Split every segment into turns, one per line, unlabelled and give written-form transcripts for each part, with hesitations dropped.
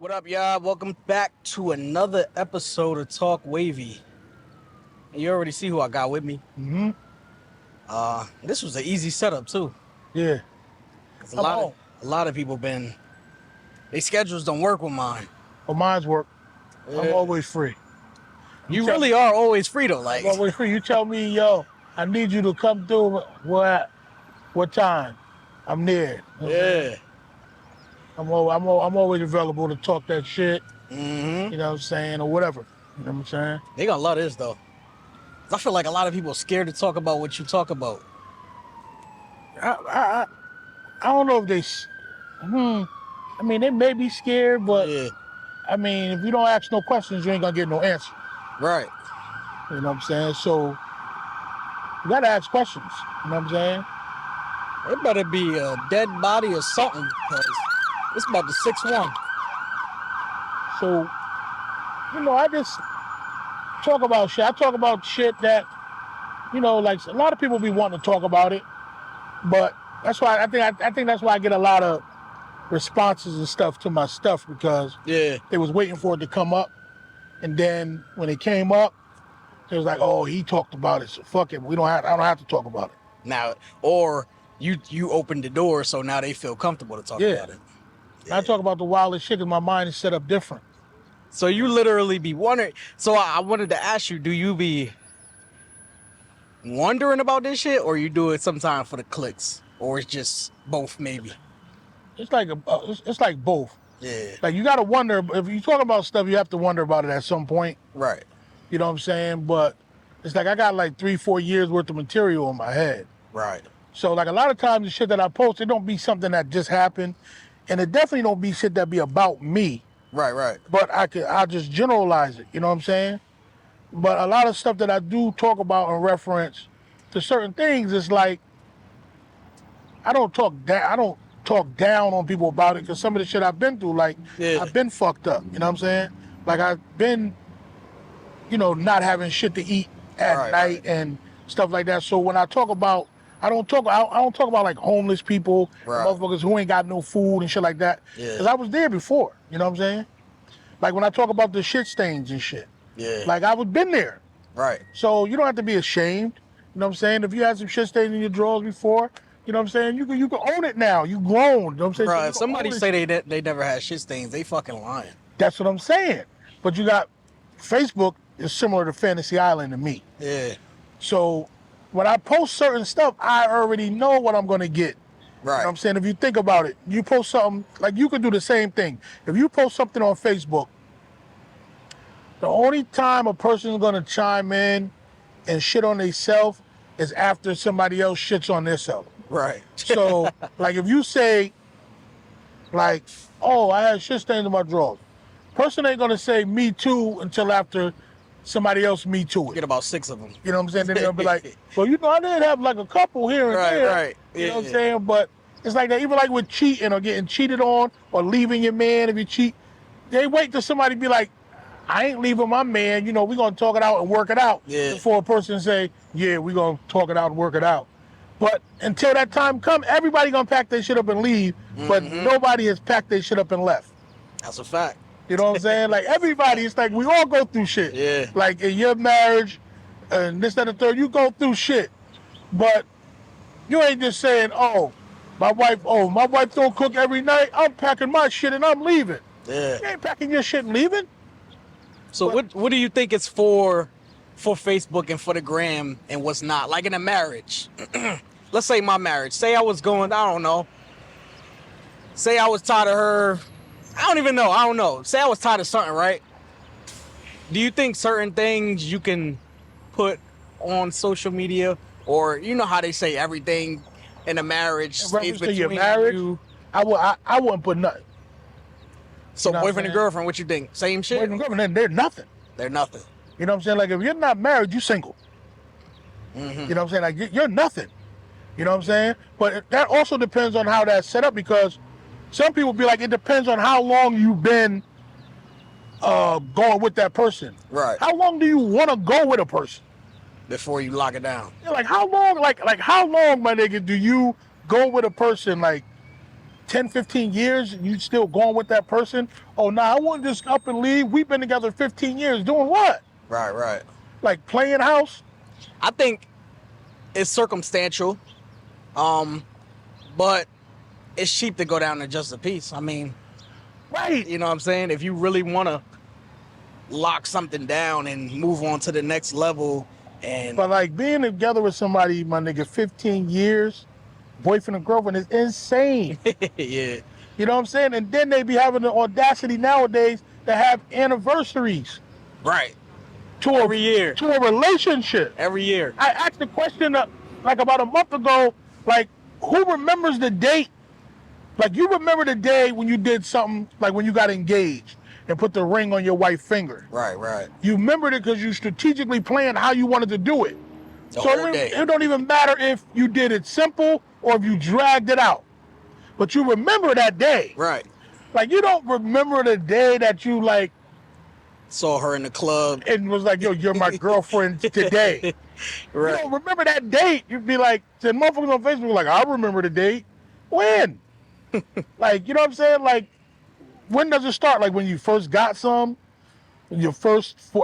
What up, y'all? Welcome back to another episode of Talk Wavy. And you already see who I got with me.
Mm-hmm.
This was an easy setup too.
Yeah.
'Cause
I'm home.
a lot of people their schedules don't work with mine.
Well, mine's work. I'm
Yeah.
always free.
You
Tell
really
me,
are always free though.
I'm
Like,
always free. You tell me, yo, I need you to come through. What time? I'm there. You know what I'm saying?
yeah.
I'm always available to talk that shit.
Mm-hmm.
You know what I'm saying, or whatever. You know what I'm saying?
They gonna love this though. 'Cause I feel like a lot of people are scared to talk about what you talk about.
I I, I don't know if I mean, they may be scared, but
Yeah.
I mean, if you don't ask no questions, you ain't gonna get no answer.
Right.
You know what I'm saying? So you gotta ask questions. You know what I'm saying?
It better be a dead body or something, cause it's about the 6-1.
So, I just talk about shit. I talk about shit that, like a lot of people be wanting to talk about it, but that's why I think that's why I get a lot of responses and stuff to my stuff because
Yeah.
they was waiting for it to come up, and then when it came up, it was like, oh, he talked about it, so fuck it. I don't have to talk about it.
Now, or you opened the door, so now they feel comfortable to talk
Yeah.
about it.
Yeah. I talk about the wildest shit because my mind is set up different.
So you literally be wondering. So I wanted to ask you: do you be wondering about this shit, or you do it sometimes for the clicks, or it's just both? Maybe.
It's like it's like both.
Yeah.
Like you got to wonder if you talk about stuff, you have to wonder about it at some point.
Right.
You know what I'm saying? But it's like I got like 3-4 years worth of material in my head.
Right.
So like a lot of times the shit that I post, it don't be something that just happened, and it definitely don't be shit that be about me.
Right. Right.
But I just generalize it. You know what I'm saying? But a lot of stuff that I do talk about in reference to certain things is like I don't talk down on people about it because some of the shit I've been through, like
Yeah.
I've been fucked up. You know what I'm saying? Like I've been, not having shit to eat at night and stuff like that. So when I talk about, I don't talk about like homeless people, motherfuckers who ain't got no food and shit like that.
Yeah.
Cause I was there before. You know what I'm saying? Like when I talk about the shit stains and shit.
Yeah.
Like I was been there.
Right.
So you don't have to be ashamed. You know what I'm saying? If you had some shit stains in your drawers before, you know what I'm saying? You can own it now. You grown. You know what I'm saying?
Bro,
So
if somebody say they never had shit stains, they fucking lying.
That's what I'm saying. But you got Facebook is similar to Fantasy Island to me.
Yeah.
So when I post certain stuff, I already know what I'm gonna get.
Right.
You know what I'm saying? If you think about it, you post something, like you could do the same thing. If you post something on Facebook, the only time a person is gonna chime in and shit on themselves is after somebody else shits on themselves.
Right.
So, like if you say, like, oh, I had shit stains in my drawers. Person ain't gonna say me too until after somebody else me too it.
Get about 6 of them.
You know what I'm saying? Then they'll be like, well, I did have like a couple here and there.
Right.
You know what I'm saying? But it's like that, even like with cheating or getting cheated on or leaving your man if you cheat, they wait till somebody be like, I ain't leaving my man, we're gonna talk it out and work it out.
Yeah.
Before a person say, yeah, we're gonna talk it out and work it out. But until that time come, everybody gonna pack their shit up and leave, but nobody has packed their shit up and left.
That's a fact.
You know what I'm saying? Like everybody, it's like we all go through shit.
Yeah.
Like in your marriage and this, that, and the third, you go through shit. But you ain't just saying, my wife don't cook every night. I'm packing my shit and I'm leaving.
Yeah.
You ain't packing your shit and leaving.
So what do you think it's for Facebook and for the gram and what's not? Like in a marriage. Let's say my marriage. Say I was going, I don't know. Say I was tired of her. I don't even know. I don't know. Say I was tired of something, right? Do you think certain things you can put on social media, or you know how they say everything in a marriage stays between
your marriage,
you?
I wouldn't put nothing.
So
You know what I'm
boyfriend and
saying?
girlfriend, what you think? Same shit?
Boyfriend and girlfriend, they're nothing.
They're nothing.
You know what I'm saying? Like if you're not married, you single. You know what I'm saying? Like you're nothing. You know what I'm saying? But that also depends on how that's set up because some people be like, it depends on how long you've been going with that person.
Right.
How long do you want to go with a person?
Before you lock it down.
Like how long, like how long, my nigga, do you go with a person? Like 10, 15 years, you still going with that person? Oh, nah, I wouldn't just up and leave. We've been together 15 years. Doing what?
Right.
Like playing house?
I think it's circumstantial, but it's cheap to go down to just a piece. I mean,
Right.
you know what I'm saying? If you really want to lock something down and move on to the next level, and
But like being together with somebody, my nigga, 15 years, boyfriend and girlfriend is insane.
yeah,
You know what I'm saying? And then they be having the audacity nowadays to have anniversaries
right.
to
Every year.
to a relationship.
Every year.
I asked the question like about a month ago, like who remembers the date? Like you remember the day when you did something, like when you got engaged and put the ring on your wife's finger.
Right.
You remembered it because you strategically planned how you wanted to do it.
The
So
whole day.
it don't even matter if you did it simple or if you dragged it out. But you remember that day.
Right.
Like you don't remember the day that you like
Saw her in the club.
and was like, yo, you're my girlfriend today.
Right.
You don't remember that date. You'd be like, the motherfuckers on Facebook like, I remember the date. When? Like, you know what I'm saying? Like, when does it start? Like when you first got some,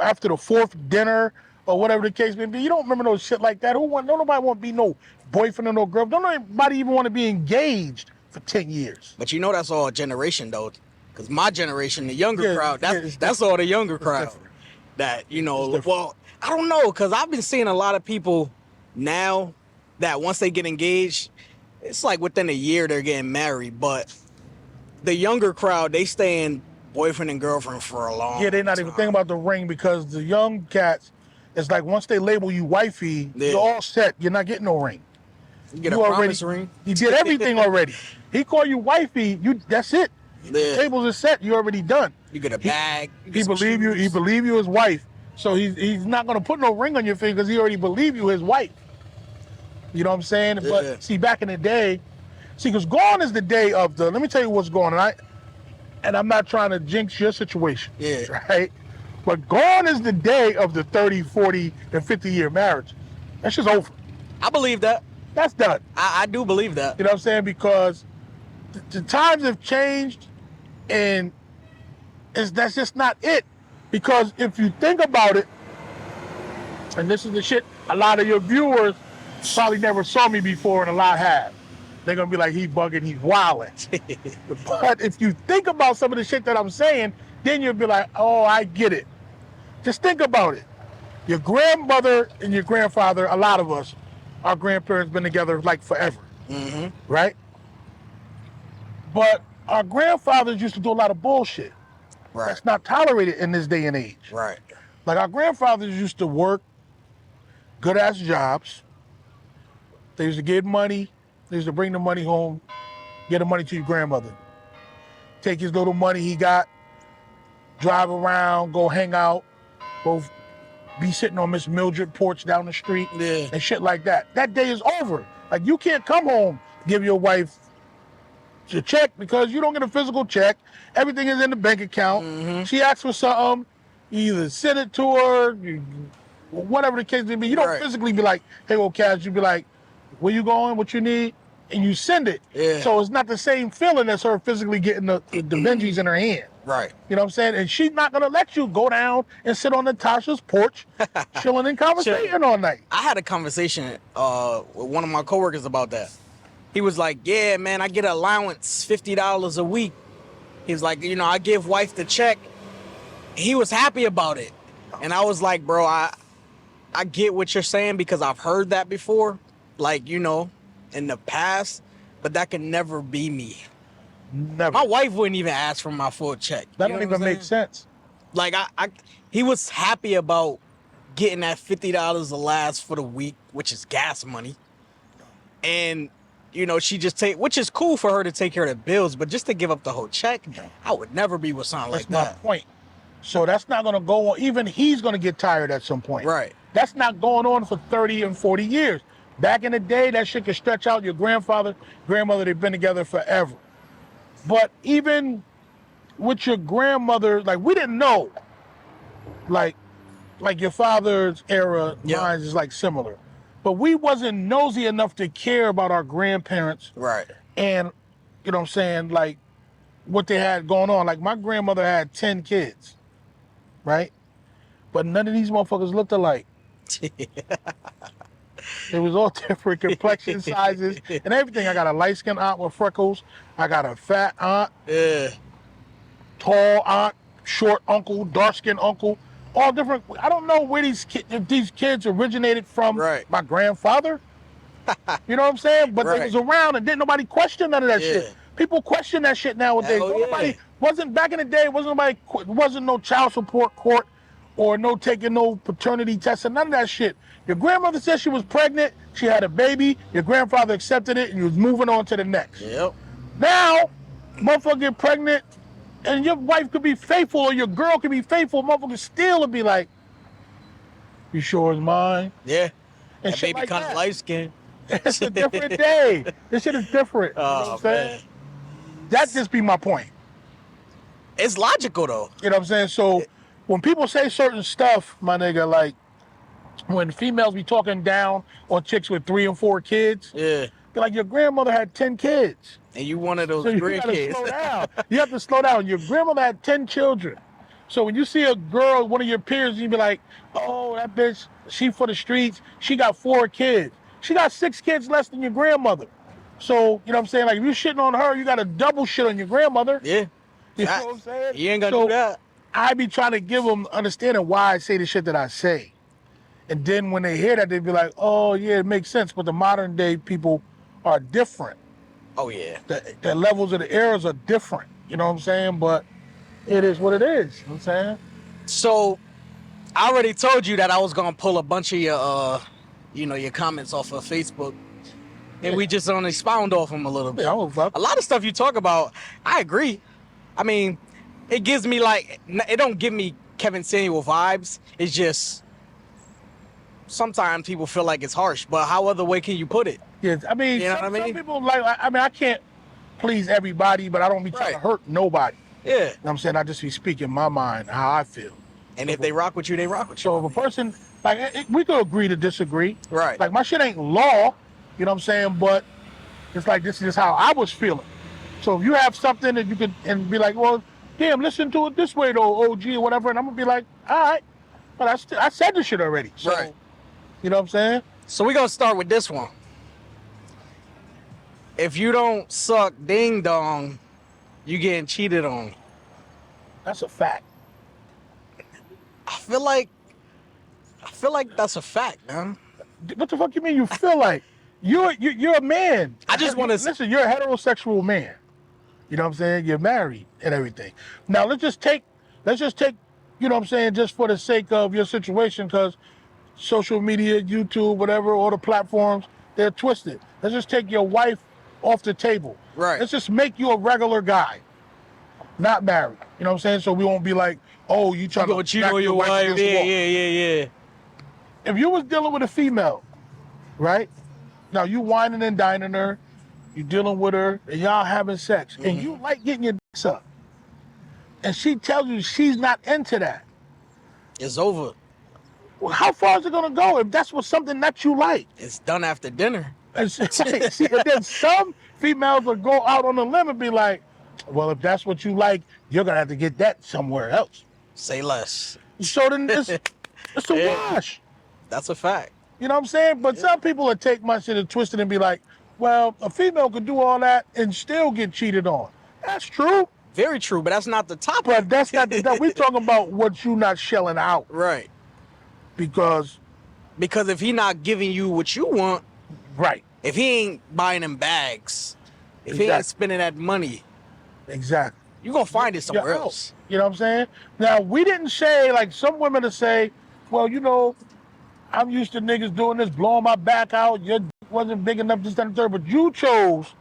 after the fourth dinner or whatever the case may be. You don't remember no shit like that. Don't nobody want to be no boyfriend or no girl. Don't nobody even want to be engaged for 10 years.
But you know that's all a generation though. Because my generation, the younger
Yeah,
crowd,
yeah,
that's all the younger crowd.
different.
That, you know,
It's
well, I don't know, because I've been seeing a lot of people now that once they get engaged, it's like within a year they're getting married. But the younger crowd, they stay in boyfriend and girlfriend for a long
Yeah, they're not
time.
even thinking about the ring because the young cats, it's like once they label you wifey,
Yeah.
you're all set. You're not getting no ring.
You get a
You
promise ring.
You did everything already. He called you wifey, that's it.
Yeah.
The tables are set, you already done.
You get a bag. You get
He
some
believe you. He
shoes.
believe you his wife. So he's not gonna put no ring on your finger because he already believe you his wife. You know what I'm saying?
Yeah.
But see, back in the day, because gone is the day of the. Let me tell you what's going on. And I'm not trying to jinx your situation.
Yeah.
Right. But gone is the day of the 30, 40, and 50-year marriage. That's just over.
I believe that.
That's done.
I do believe that.
You know what I'm saying? Because the times have changed, and that's just not it. Because if you think about it, and this is the shit a lot of your viewers probably never saw me before, and a lot have. They're gonna be like, he bugging, he's wilding. But if you think about some of the shit that I'm saying, then you'll be like, oh, I get it. Just think about it. Your grandmother and your grandfather, a lot of us, our grandparents been together like forever, right? But our grandfathers used to do a lot of bullshit.
Right.
That's not tolerated in this day and age.
Right.
Like our grandfathers used to work good ass jobs. They used to get money. They used to bring the money home, get the money to your grandmother. Take his little money he got, drive around, go hang out, go be sitting on Miss Mildred porch down the street
Yeah.
and shit like that. That day is over. Like you can't come home, give your wife a check because you don't get a physical check. Everything is in the bank account. She asks for something, you either send it to her, whatever the case may be. You don't
Right.
physically be like, hey, well, cash. You be like, where you going? What you need? And you send it.
Yeah.
So it's not the same feeling as her physically getting the Benjis in her hand.
Right.
You know what I'm saying? And she's not gonna let you go down and sit on Natasha's porch, chilling and conversating all night.
I had a conversation with one of my coworkers about that. He was like, yeah, man, I get an allowance, $50 a week. He was like, you know, I give wife the check. He was happy about it. And I was like, bro, I get what you're saying because I've heard that before. Like, you know, in the past, but that can never be me.
Never.
My wife wouldn't even ask for my full check.
That
You know
don't
what
even
I'm
make
saying?
sense.
Like he was happy about getting that $50 a last for the week, which is gas money. And you know, she just which is cool for her to take care of the bills, but just to give up the whole check, I would never be with something
That's
like
my
that.
point. So that's not gonna go on. Even he's gonna get tired at some point.
Right.
That's not going on for 30 and 40 years. Back in the day, that shit could stretch out. Your grandfather, grandmother, they've been together forever. But even with your grandmother, like we didn't know. Like your father's era,
Yeah.
mine is like similar. But we wasn't nosy enough to care about our grandparents
Right.
and you know what I'm saying, like what they had going on. Like my grandmother had 10 kids, right? But none of these motherfuckers looked alike. It was all different complexion sizes and everything. I got a light-skinned aunt with freckles. I got a fat aunt,
Yeah.
tall aunt, short uncle, dark-skinned uncle. All different. I don't know where if these kids originated from.
Right.
My grandfather. You know what I'm saying? But they
Right.
was around and didn't nobody question none of that
Yeah.
shit. People question that shit nowadays.
Hell yeah.
Nobody wasn't back in the day. Wasn't no child support court or no taking no paternity tests and none of that shit. Your grandmother said she was pregnant. She had a baby. Your grandfather accepted it and you was moving on to the next.
Yep.
Now, motherfucker get pregnant and your wife could be faithful or your girl could be faithful. Motherfucker still would be like, "You sure it's mine?"
Yeah.
And
That
shit
baby
like
kind of
that.
light skinned.
It's a different day. This shit is different. You know what I'm saying?
Man.
That just be my point.
It's logical though.
You know what I'm saying? So when people say certain stuff, my nigga, like when females be talking down on chicks with 3 and 4 kids,
Yeah.
they're like, your grandmother had 10 kids.
And you one of those
So you
great
gotta
kids.
slow down. You have to slow down. Your grandmother had 10 children. So when you see a girl, one of your peers, you be like, oh, that bitch, she for the streets. She got 4 kids. She got 6 kids less than your grandmother. So, you know what I'm saying? Like, if you shitting on her, you got to double shit on your grandmother.
Yeah.
You know what I'm saying?
You ain't gonna do that.
I be trying to give them understanding why I say the shit that I say. And then when they hear that, they be like, oh, yeah, it makes sense. But the modern day people are different.
Oh yeah.
The levels of the eras are different. You know what I'm saying? But it is what it is. You know what I'm saying?
So I already told you that I was gonna pull a bunch of your your comments off of Facebook. And we just gonna expound off them a little bit.
Yeah, I don't fuck.
A lot of stuff you talk about, I agree. I mean, it gives me like, it don't give me Kevin Samuel vibes. It's just sometimes people feel like it's harsh, but how other way can you put it?
Yeah, I mean,
You know
some,
what I mean?
some people like, I mean, I can't please everybody, but I don't be trying to
Right.
hurt nobody.
Yeah.
You know what I'm saying? I just be speaking my mind, how I feel.
And if they rock with you, they rock with you.
So if a person, like, we could agree to disagree.
Right.
Like, my shit ain't law, you know what I'm saying? But it's like, this is how I was feeling. So if you have something that you could, and be like, well, damn, listen to it this way though, OG or whatever, and I'm gonna be like, all right, but I said this shit already. So,
Right.
you know what I'm saying?
So we're gonna start with this one. If you don't suck ding dong, you getting cheated on.
That's a fact.
I feel like that's a fact, man.
What the fuck you mean you feel like? You're a man.
I just wanna
listen, you're a heterosexual man. You know what I'm saying? You're married and everything. Now let's just take, you know what I'm saying, just for the sake of your situation, because social media, YouTube, whatever, all the platforms, they're twisted. Let's just take your wife off the table.
Right.
Let's just make you a regular guy, not married. You know what I'm saying? So we won't be like, oh, you trying to
cheat
back
on your wife.
against the wall.
Yeah.
If you was dealing with a female, right? Now you whining and dining her, you dealing with her, and y'all having sex, and you like getting your dicks up, and she tells you she's not into that.
It's over.
Well, how far is it gonna go if that's something that you like?
It's done after dinner.
And see, and then some females will go out on a limb and be like, well, if that's what you like, you're gonna have to get that somewhere else.
Say less.
So then it's a
Yeah.
wash.
That's a fact.
You know what I'm saying? But some people will take my shit and twist it and be like, well, a female could do all that and still get cheated on. That's true.
Very true, but that's not the topic.
But that's not we talking about what you not shelling out.
Right.
Because
if he not giving you what you want,
right.
if he ain't buying them bags, if he ain't spending that money,
Exactly.
you gonna find it somewhere
You're out.
else.
You know what I'm saying? Now, we didn't say, like some women to say, well, you know, I'm used to niggas doing this, blowing my back out. Your dick wasn't big enough, this, that, and the third. But you chose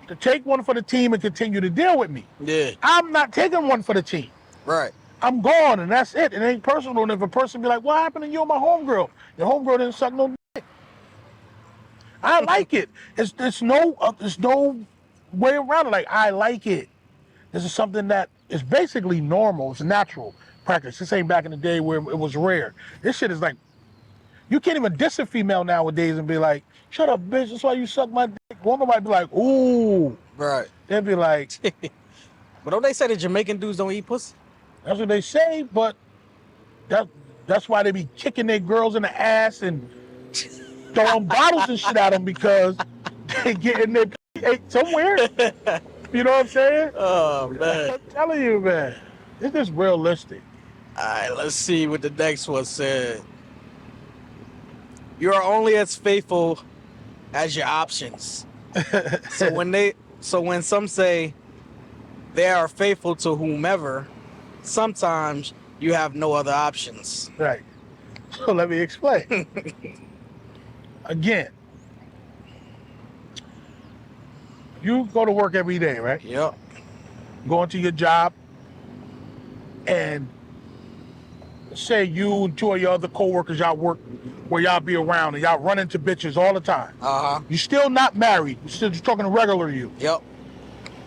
to take one for the team and continue to deal with me.
Yeah.
I'm not taking one for the team.
Right.
I'm gone, and that's it. It ain't personal. And if a person be like, what happened to you and my homegirl? Your homegirl didn't suck no dick. I like it. There's no way around it. Like, I like it. This is something that is basically normal. It's a natural practice. This ain't back in the day where it was rare. This shit is like You can't even diss a female nowadays and be like, shut up, bitch, that's why you suck my dick. One might be like, ooh.
Right.
They'd be like,
But don't they say that Jamaican dudes don't eat pussy?
that's what they say, but that's why they be kicking their girls in the ass and throwing bottles and shit at them because they getting their ate somewhere. You know what I'm saying?
Oh, man.
I'm telling you, man. It's just realistic.
All right, let's see what the next one said. You are only as faithful as your options. So when some say they are faithful to whomever, sometimes you have no other options.
Right. So let me explain. Again, you go to work every day, right?
Yep.
Going to your job, and say you and two of your other coworkers, y'all work where y'all be around and y'all run into bitches all the time.
Uh-huh.
You still not married. You still just talking to regular you.
Yep.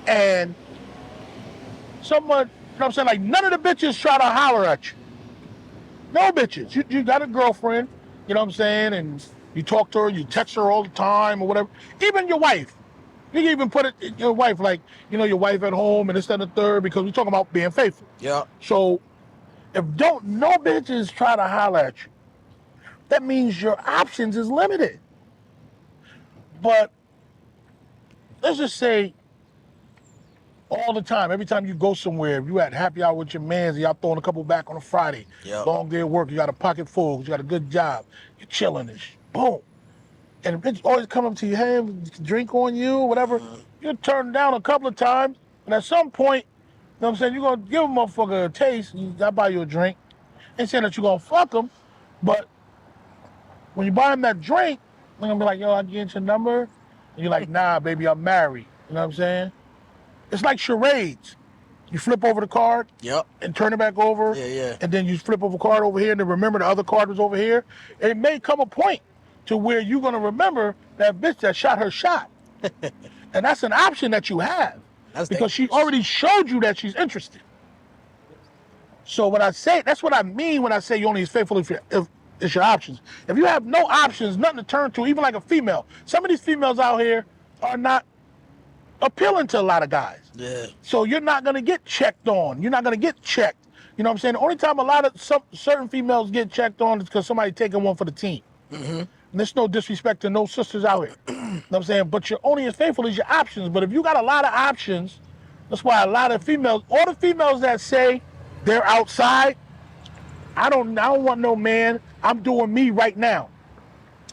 And someone, you know what I'm saying, like none of the bitches try to holler at you. No bitches. You got a girlfriend, you know what I'm saying, and you talk to her, you text her all the time or whatever. Even your wife. You can even put it in your wife, like, you know, your wife at home and this, that, and the third, because we're talking about being faithful.
Yep.
So if no bitches try to holler at you, that means your options is limited. But let's just say all the time, every time you go somewhere, if you at happy hour with your mans, y'all throwing a couple back on a Friday,
Yep.
long day at work, you got a pocket full, you got a good job, you're chilling and boom. And the bitch always come up to you, hey, drink on you, or whatever. You turn down a couple of times, and at some point, you know what I'm saying, you're gonna give a motherfucker a taste, I buy you a drink. Ain't saying that you're gonna fuck him, but when you buy him that drink, they're gonna be like, yo, I get your number. And you're like, nah, baby, I'm married. You know what I'm saying? It's like charades. You flip over the card
Yep.
and turn it back over.
Yeah.
And then you flip over a card over here and then remember the other card was over here. And it may come a point to where you're gonna remember that bitch that shot her shot. And that's an option that you have.
That's
because she
dangerous.
already showed you that she's interested. So when I say, that's what I mean when I say you only as faithful if it's your options. If you have no options, nothing to turn to, even like a female. Some of these females out here are not appealing to a lot of guys.
Yeah.
So you're not gonna get checked on. You're not gonna get checked. You know what I'm saying? The only time a lot of certain females get checked on is because somebody taking one for the team.
Mm-hmm.
And there's no disrespect to no sisters out here. You know what I'm saying? But you're only as faithful as your options. But if you got a lot of options, that's why a lot of females, all the females that say they're outside, I don't want no man. I'm doing me right now.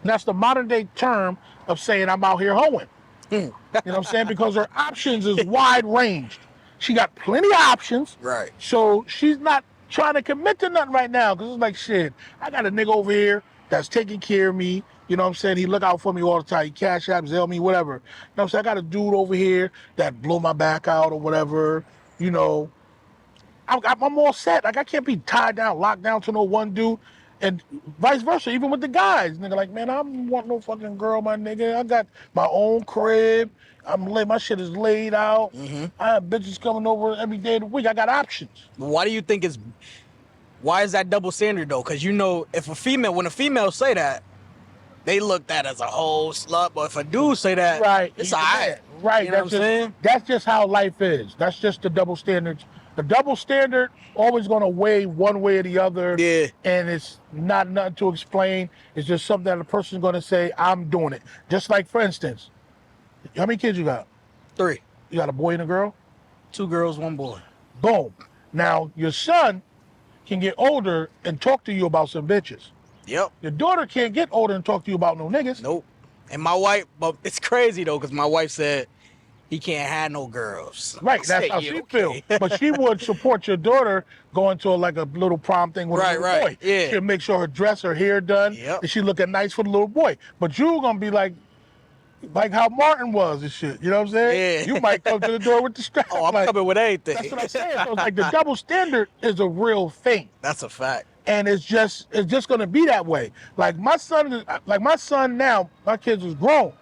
And that's the modern day term of saying I'm out here hoeing. You know what I'm saying? Because her options is wide ranged. She got plenty of options.
Right.
So she's not trying to commit to nothing right now. Because it's like, shit, I got a nigga over here that's taking care of me. You know what I'm saying? He look out for me all the time. He cash app, Zelle me, whatever. You know what I'm saying? I got a dude over here that blow my back out or whatever. You know, I'm all set. Like, I can't be tied down, locked down to no one dude. And vice versa, even with the guys. Nigga, like, man, I don't want no fucking girl, my nigga. I got my own crib. My shit is laid out.
Mm-hmm.
I have bitches coming over every day of the week. I got options.
Why do you think why is that double standard though? Because you know, when a female say that, they looked at as a whole slut. But if a dude say that,
Right.
it's all right.
Right.
You know what I'm saying?
That's just how life is. That's just the double standards. The double standard always going to weigh one way or the other.
Yeah.
And it's not nothing to explain. It's just something that a person's going to say, I'm doing it. Just like, for instance, how many kids you got?
3.
You got a boy and a girl?
2 girls, 1 boy.
Boom. Now, your son can get older and talk to you about some bitches.
Yep.
Your daughter can't get older and talk to you about no niggas.
Nope. And my wife, but it's crazy though, because my wife said he can't have no girls.
Right, that's how she feels. But she would support your daughter going to like a little prom thing with a little boy.
Yeah.
She'll make sure her dress, her hair done,
Yep.
and she looking nice for the little boy. But you gonna be like how Martin was and shit. You know what I'm saying?
Yeah.
You might come to the door with the strap.
Oh, I'm
like,
coming with anything.
That's what I'm saying. So it's like the double standard is a real thing.
That's a fact.
And it's just gonna be that way. Like my son now, my kids was grown.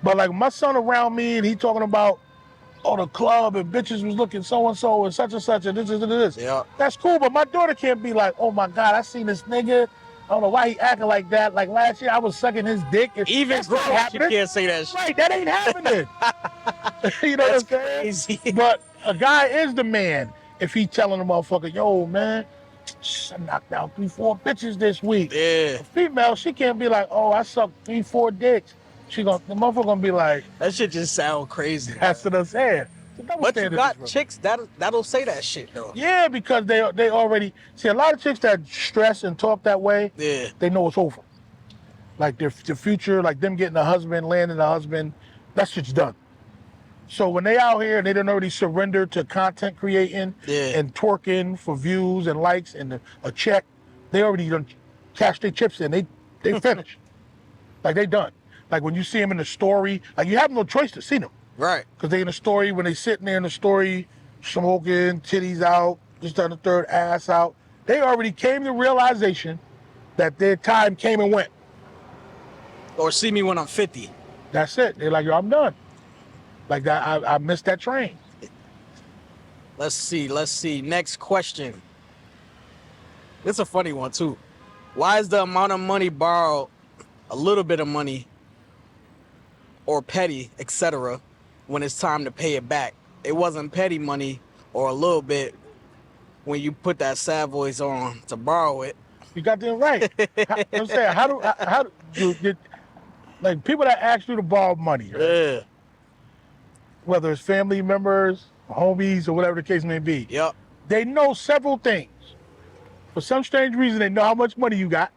But like my son around me and he talking about the club and bitches was looking so and so and such and this.
Yeah.
That's cool, but my daughter can't be like, oh my God, I seen this nigga. don't know why he acting like that. Like last year, I was sucking his dick.
Even
That's not
grown, you
happening.
can't say that shit.
Right, that ain't happening. You know
That's
what I'm saying?
crazy.
But a guy is the man if he telling a motherfucker, yo, man, I knocked out 3-4 bitches this week.
Yeah.
A female, she can't be like, oh, I sucked 3-4 dicks. The motherfucker gonna be like,
That shit just sound crazy.
that's what I'm saying. So double
But you
standard
got
is real.
chicks that'll say that shit though.
Yeah, because they already see a lot of chicks that stress and talk that way.
Yeah.
They know it's over. Like their future, like them getting a husband, landing a husband, that shit's done. So when they out here and they done already surrendered to content creating and twerking for views and likes and a check, they already done cashed their chips in. They finished. Like they done. Like when you see them in the story, like you have no choice to see them.
Right.
Because they in the story, when they sitting there in the story, smoking, titties out, just on the third, ass out, they already came to realization that their time came and went.
Or see me when I'm 50.
That's it. They're like, yo, I'm done. Like that, I missed that train.
Let's see. Next question. It's a funny one too. Why is the amount of money borrowed, a little bit of money, or petty, etc., when it's time to pay it back? It wasn't petty money or a little bit when you put that sad voice on to borrow it.
You got that right. I'm saying, how do like people that ask you to borrow money, right?
Yeah.
Whether it's family members, homies, or whatever the case may be.
Yep.
They know several things. For some strange reason, they know how much money you got,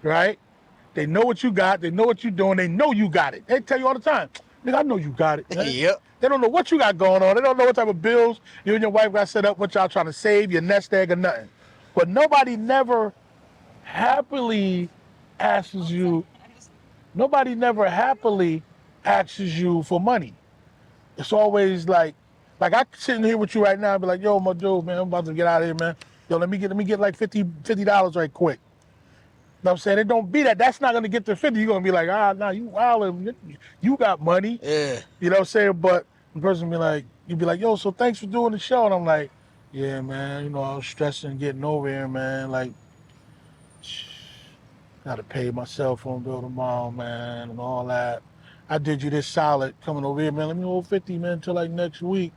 right? They know what you got. They know what you're doing. They know you got it. They tell you all the time, nigga, I know you got it. Man.
Yep.
They don't know what you got going on. They don't know what type of bills you and your wife got set up, what y'all trying to save, your nest egg or nothing. But nobody never happily asks you for money. It's always like I sitting here with you right now and be like, yo, my dude, man, I'm about to get out of here, man. Yo, let me get like $50 right quick. You know what I'm saying? It don't be that. That's not gonna get to 50. You're gonna be like, nah, you wildin'. You got money.
Yeah.
You know what I'm saying? But the person be like, you'd be like, yo, so thanks for doing the show. And I'm like, yeah, man, you know, I was stressing getting over here, man. Like, gotta pay my cell phone bill tomorrow, man, and all that. I did you this solid coming over here, man. Let me hold 50, man, until like next week.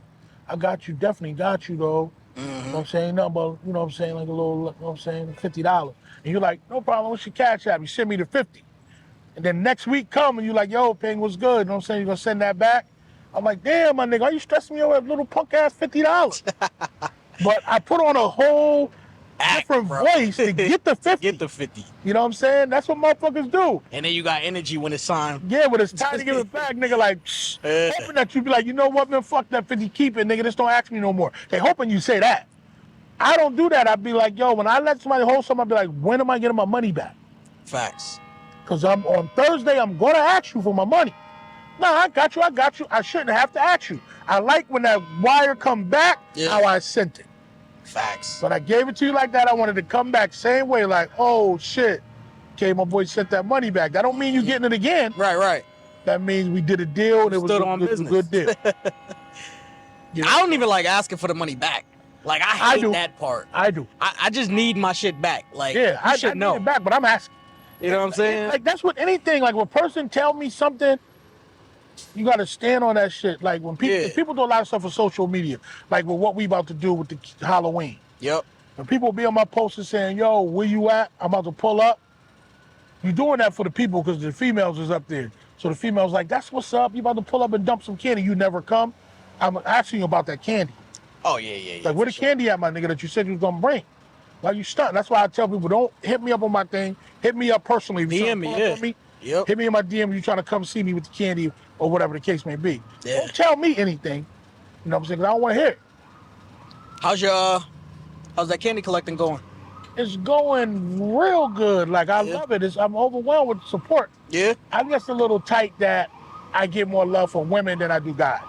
I got you, definitely got you, though. You know what I'm saying? Nothing but, you know what I'm saying, like a little, you know what I'm saying, $50. And you're like, no problem, what's your cash app? You send me the 50. And then next week come and you're like, yo, Ping, what's good? You know what I'm saying? You're gonna send that back? I'm like, damn, my nigga, why you stressing me over that little punk ass $50? But I put on a whole different voice to get the 50.
Get the 50.
You know what I'm saying? That's what motherfuckers do.
And then you got energy when it's time.
Yeah, when it's time to give it back, nigga, like, hoping that you be like, you know what, man, fuck that 50, keep it, nigga, just don't ask me no more. They hoping you say that. I don't do that. I'd be like, yo, when I let somebody hold something, I'd be like, when am I getting my money back?
Facts.
Because on Thursday, I'm going to ask you for my money. No, I got you. I shouldn't have to ask you. I like when that wire come back, how I sent it.
Facts.
But I gave it to you like that. I wanted to come back same way, like, oh, shit. Okay, my boy sent that money back. That don't mean you getting it again.
Right.
That means we did a deal and it was a good deal. You know?
I don't even like asking for the money back. Like, I hate that part.
I do.
I just need my shit back. Like,
yeah, I
should
need
know.
it back, but I'm asking.
You know what I'm saying?
Like, that's what anything, like, when a person tell me something, you got to stand on that shit. Like, when people do a lot of stuff for social media, like with what we about to do with the Halloween.
Yep.
When people be on my posters saying, yo, where you at? I'm about to pull up. You doing that for the people because the females is up there. So the females like, that's what's up. You about to pull up and dump some candy. You never come. I'm asking you about that candy.
Oh, yeah.
Like, where the candy at, my nigga, that you said you was going to bring? Like, you stunt. That's why I tell people, don't hit me up on my thing. Hit me up personally.
DM me, Yep.
Hit me in my DM if you trying to come see me with the candy or whatever the case may be.
Yeah.
Don't tell me anything. You know what I'm saying? 'Cause I don't want to hear it.
How's that candy collecting going?
It's going real good. Like, I love it. I'm overwhelmed with support.
Yeah.
I'm just a little tight that I get more love from women than I do guys.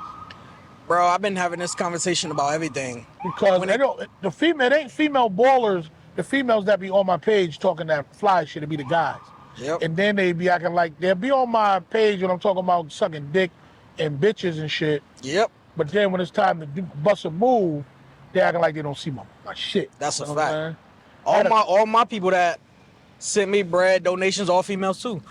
Bro, I've been having this conversation about everything.
Because it ain't female ballers, the females that be on my page talking that fly shit, it be the guys.
Yep.
And then they be acting like, they'll be on my page when I'm talking about sucking dick and bitches and shit.
Yep.
But then when it's time to bust a move, they acting like they don't see my shit.
That's a
You know what I'm
fact.
saying?
All my people that Sent me bread, donations, all females too.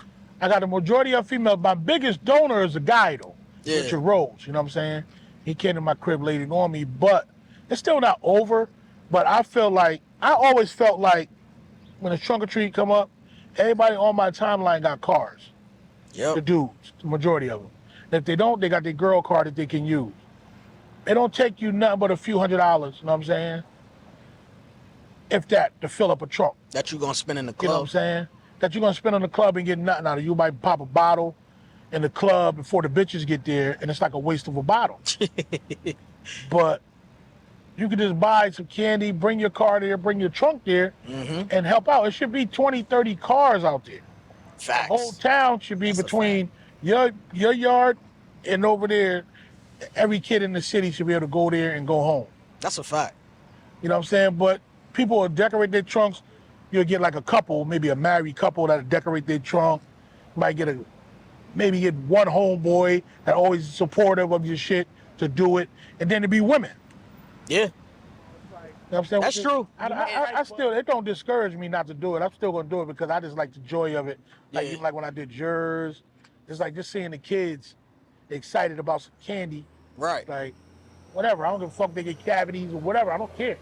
I got the majority of females. My biggest donor is a guy though,
Yeah.
Richard Rose. You know what I'm saying? He came to my crib later on me, but it's still not over. But I always felt like when the trunk or treat come up, everybody on my timeline got cars. The
Yep.
dudes, the majority of them. And if they don't, they got their girl car that they can use. It don't take you nothing but a few $100s. You know what I'm saying? If that, to fill up a trunk.
That you gonna spend in the
You know what I'm
club.
saying? That you're gonna spend on the club and get nothing out of it. You might pop a bottle in the club before the bitches get there, and it's like a waste of a bottle. But you could just buy some candy, bring your car there, bring your trunk there, and help out. It should be 20, 30 cars out there.
Facts.
The whole town should be
That's a
between your yard and over there. Every kid in the city should be able to go there and go home.
That's a fact.
You know what I'm saying? But people will decorate their trunks. You'll get like a couple, maybe a married couple that'll decorate their trunk. You might get one homeboy that always supportive of your shit to do it, and then to be women.
Yeah.
You know what I'm saying?
That's true.
I still, it don't discourage me not to do it. I'm still gonna do it because I just like the joy of it. Like
Yeah.
even like when I did yours, it's like just seeing the kids excited about some candy.
Right.
Like whatever. I don't give a fuck if they get cavities or whatever. I don't care.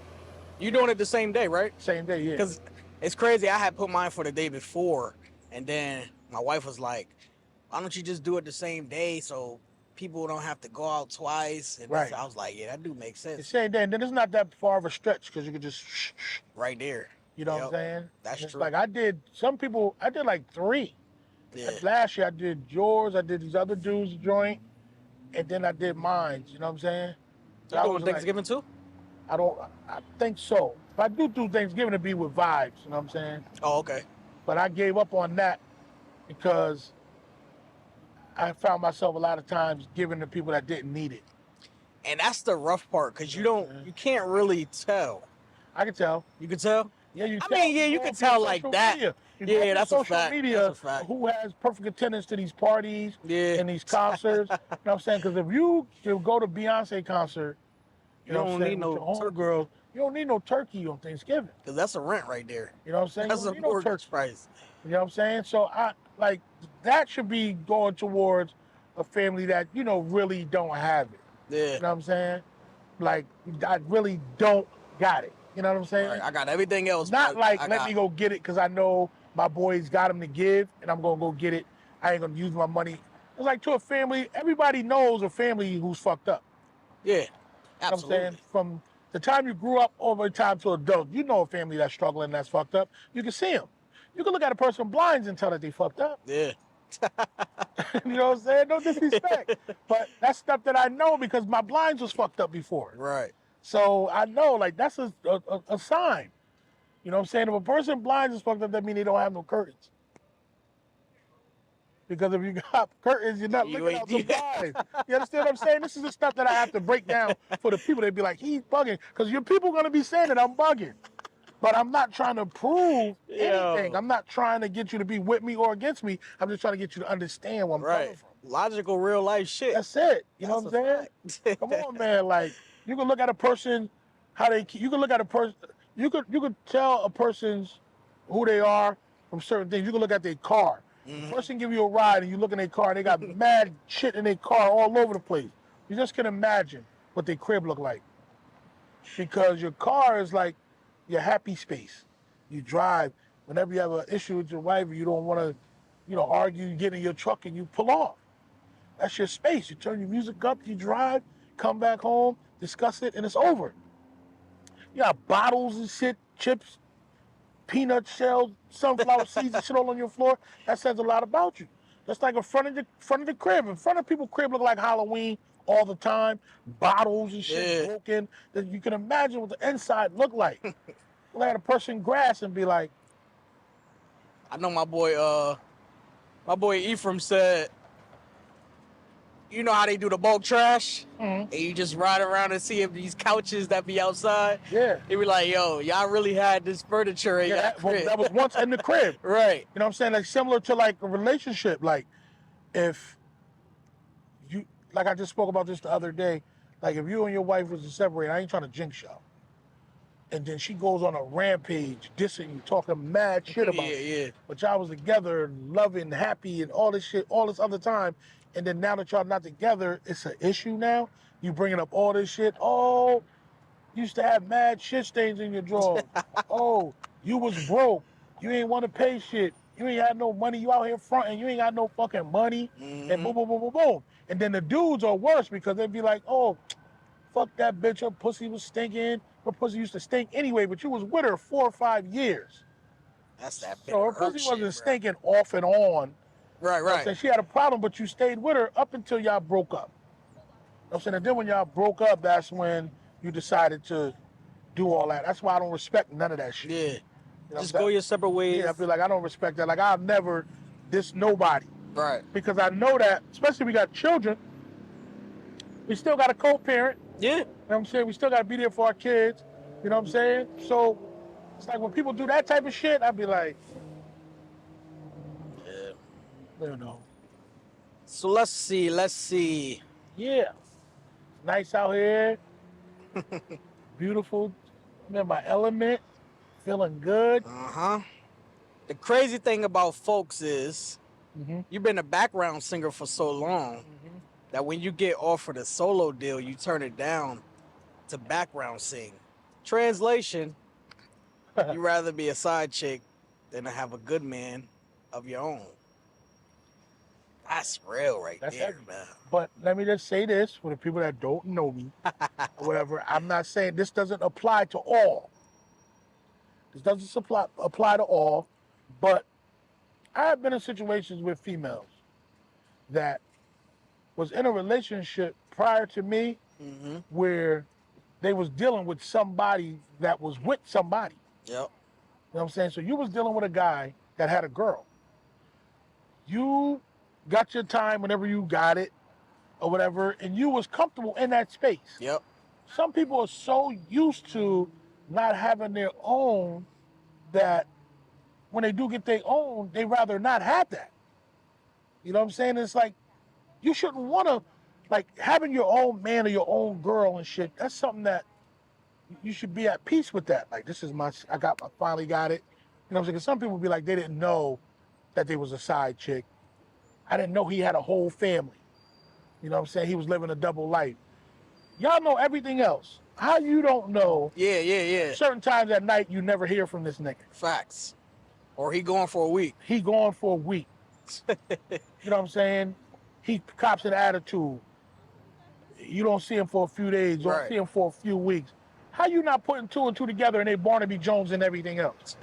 You doing it the same day, right?
Same day, yeah.
Because it's crazy. I had put mine for the day before, and then my wife was like, "Why don't you just do it the same day so people don't have to go out twice?" And
Right.
I was like, "Yeah, that do make
The
sense."
same day, and then it's not that far of a stretch because you could just,
Right there.
you know
Yep.
what I'm saying?
That's
It's
true.
like I did like 3.
Yeah.
Last year I did yours, I did these other dudes' joint, and then I did mine. You know what I'm saying?
You
I
doing
was like,
Thanksgiving too?
I think so. If I do Thanksgiving, to be with vibes. You know what I'm saying?
Oh, okay.
But I gave up on that because I found myself a lot of times giving to people that didn't need it.
And that's the rough part because you can't really tell.
I can tell.
You can tell.
Yeah, you.
I
tell.
mean, yeah, you
go
can
off your
tell like
social
that.
media. You go
Yeah,
off your
that's a
social
fact.
media.
That's a fact.
Who has perfect attendance to these parties
Yeah.
and these concerts? You know what I'm saying? Because if you go to Beyonce concert,
You
know what
don't
I'm saying,
need no
with your
turkey.
homegirls, you don't need no turkey on Thanksgiving.
Because that's a rent right there.
You know what I'm saying?
That's
You don't
a
need no
mortgage
turkey.
price.
You know what I'm saying? So I like that should be going towards a family that really don't have it.
Yeah.
You know what I'm saying? Like I really don't got it. You know what I'm saying?
Right. I got everything else.
Not
but
like
I
let
got,
me go get it because I know my boys got them to give, and I'm gonna go get it. I ain't gonna use my money. It's like to a family. Everybody knows a family who's fucked up.
Yeah.
You know what I'm
Absolutely.
saying? From the time you grew up over time to adult, you know a family that's struggling, that's fucked up. You can see them. You can look at a person blinds and tell that they fucked up.
Yeah.
You know what I'm saying? No disrespect, but that's stuff that I know because my blinds was fucked up before.
Right.
So I know, like that's a sign. You know what I'm saying? If a person blinds is fucked up, that means they don't have no curtains. Because if you got curtains, you're not
You
looking
ain't
out the blinds. You understand what I'm saying? This is the stuff that I have to break down for the people. They'd be like, he's bugging. Because your people going to be saying that I'm bugging. But I'm not trying to prove anything.
Yo.
I'm not trying to get you to be with me or against me. I'm just trying to get you to understand where I'm coming
Right.
from.
Logical, real life shit.
That's it. You know
That's
what I'm
a
saying?
fact.
Come on, man. Like you can look at a person, you can look at a person, you could tell a person's who they are from certain things. You can look at their car. The person give you a ride and you look in their car, they got mad shit in their car all over the place. You just can imagine what their crib look like. Because your car is like your happy space. You drive. Whenever you have an issue with your wife, you don't want to, argue, you get in your truck and you pull off. That's your space. You turn your music up, you drive, come back home, discuss it, and it's over. You got bottles and shit, chips, peanut shells, sunflower seeds and shit all on your floor. That says a lot about you. That's like in front of the crib. In front of people's crib look like Halloween all the time. Bottles and shit broken. That you can imagine what the inside look like. Look at a person grass and be like,
I know my boy Ephraim said, you know how they do the bulk trash? And you just ride around and see if these couches that be outside.
yeah.
They be like, yo, y'all really had this furniture in your crib.
That was once in the crib.
Right.
You know what I'm saying? Like similar to like a relationship. Like if you, like I just spoke about this the other day, like if you and your wife was to separate, I ain't trying to jinx y'all. and then she goes on a rampage, dissing you, talking mad shit about you.
Yeah.
But y'all was together, loving, happy, and all this shit, all this other time. And then now that y'all not together, it's an issue now. You bringing up all this shit. Oh, you used to have mad shit stains in your drawers. Oh, you was broke. You ain't want to pay shit. You ain't had no money. You out here fronting. You ain't got no fucking money. And boom, boom, boom, boom, boom. And then the dudes are worse because they'd be like, oh, fuck that bitch. Her pussy was stinking. Her pussy used to stink anyway, but you was with her 4 or 5 years.
That's that
So
bitter
her
hurt
pussy
shit,
wasn't
bro.
stinking off and on.
Right,
You know what I'm
right.
saying? She had a problem, but you stayed with her up until y'all broke up. You know what I'm saying? And then when y'all broke up, that's when you decided to do all that. That's why I don't respect none of that shit.
Yeah.
You know what I'm
Just go
saying?
your separate ways.
Yeah, I feel like I don't respect that. Like I'll never diss nobody.
Right.
Because I know that, especially if we got children, we still got a co-parent.
Yeah.
You know what I'm saying? We still got to be there for our kids. You know what I'm saying? So it's like when people do that type of shit, I'd be like,
Yeah.
you know,
So let's see.
yeah, nice out here, beautiful. I'm in my element, feeling good.
Uh-huh. The crazy thing about folks is you've been a background singer for so long that when you get offered a solo deal, you turn it down to background sing. Translation, you rather be a side chick than to have a good man of your own. That's real right
That's
there,
heavy.
man.
But let me just say this for the people that don't know me or whatever. I'm not saying this doesn't apply to all. This doesn't apply to all, but I have been in situations with females that was in a relationship prior to me where they was dealing with somebody that was with somebody.
Yep.
You know what I'm saying? So you was dealing with a guy that had a girl. You got your time whenever you got it or whatever, and you was comfortable in that space.
Yep.
Some people are so used to not having their own that when they do get their own, they rather not have that. You know what I'm saying? It's like you shouldn't want to, like having your own man or your own girl and shit. That's something that you should be at peace with. That like this is I finally got it. You know what I'm saying? 'Cause some people be like they didn't know that they was a side chick. I didn't know he had a whole family. You know what I'm saying? He was living a double life. Y'all know everything else. How you don't know
Yeah.
certain times at night you never hear from this nigga?
Facts. Or he going for a week.
He gone for a week. You know what I'm saying? He cops an attitude. You don't see him for a few days. You don't
Right.
see him for a few weeks. How you not putting two and two together and they Barnaby Jones and everything else?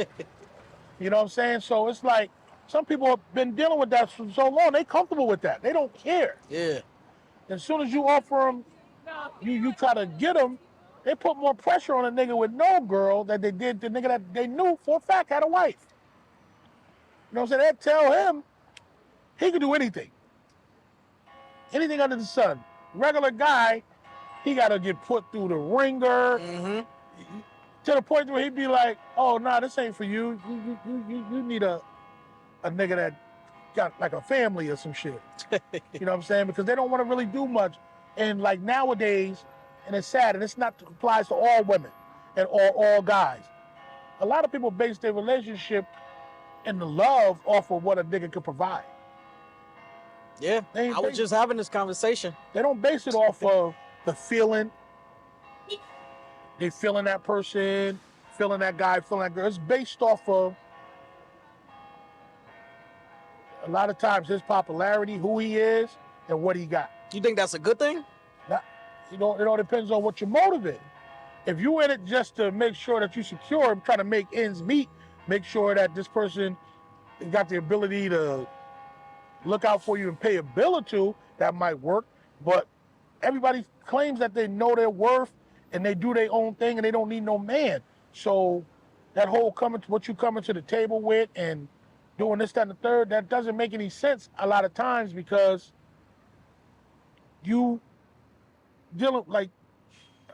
You know what I'm saying? So it's like some people have been dealing with that for so long. They comfortable with that. They don't care.
Yeah.
As soon as you offer them, you try to get them, they put more pressure on a nigga with no girl than they did the nigga that they knew for a fact had a wife. You know what I'm saying? They tell him he can do anything. Anything under the sun. Regular guy, he got to get put through the ringer to the point where he'd be like, oh, nah, this ain't for you. You need a nigga that got like a family or some shit. You know what I'm saying? Because they don't want to really do much. And like nowadays, and it's sad, and it's not applies to all women and all guys. A lot of people base their relationship and the love off of what a nigga could provide.
Yeah. I was just having this conversation.
They don't base it off of the feeling. They feeling that person, feeling that guy, feeling that girl. It's based off of a lot of times his popularity, who he is, and what he got.
You think that's a good thing?
Now, it all depends on what your motive is. If you in it just to make sure that you secure, trying to make ends meet, make sure that this person got the ability to look out for you and pay a bill or two, that might work. But everybody claims that they know their worth and they do their own thing and they don't need no man. So that whole what you coming to the table with and doing this, that, and the third, that doesn't make any sense a lot of times because you dealing like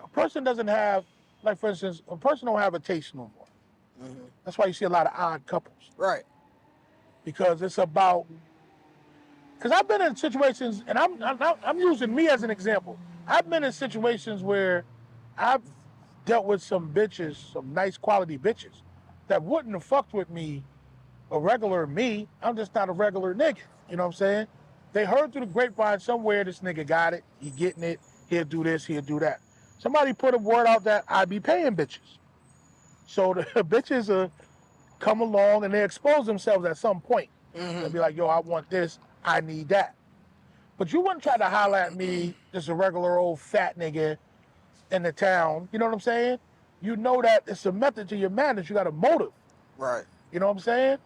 a person doesn't have, like for instance, a person don't have a taste no more. That's why you see a lot of odd couples.
Right.
Because it's about, because I've been in situations, and I'm using me as an example. I've been in situations where I've dealt with some bitches, some nice quality bitches, that wouldn't have fucked with me, a regular me. I'm just not a regular nigga. You know what I'm saying? They heard through the grapevine somewhere this nigga got it. He getting it. He'll do this. He'll do that. Somebody put a word out that I be paying bitches. So the bitches come along and they expose themselves at some point. They'll be like, yo, I want this. I need that. But you wouldn't try to holler at me, just a regular old fat nigga in the town. You know what I'm saying? You know that it's a method to your madness. You got a motive.
Right.
You know what I'm saying?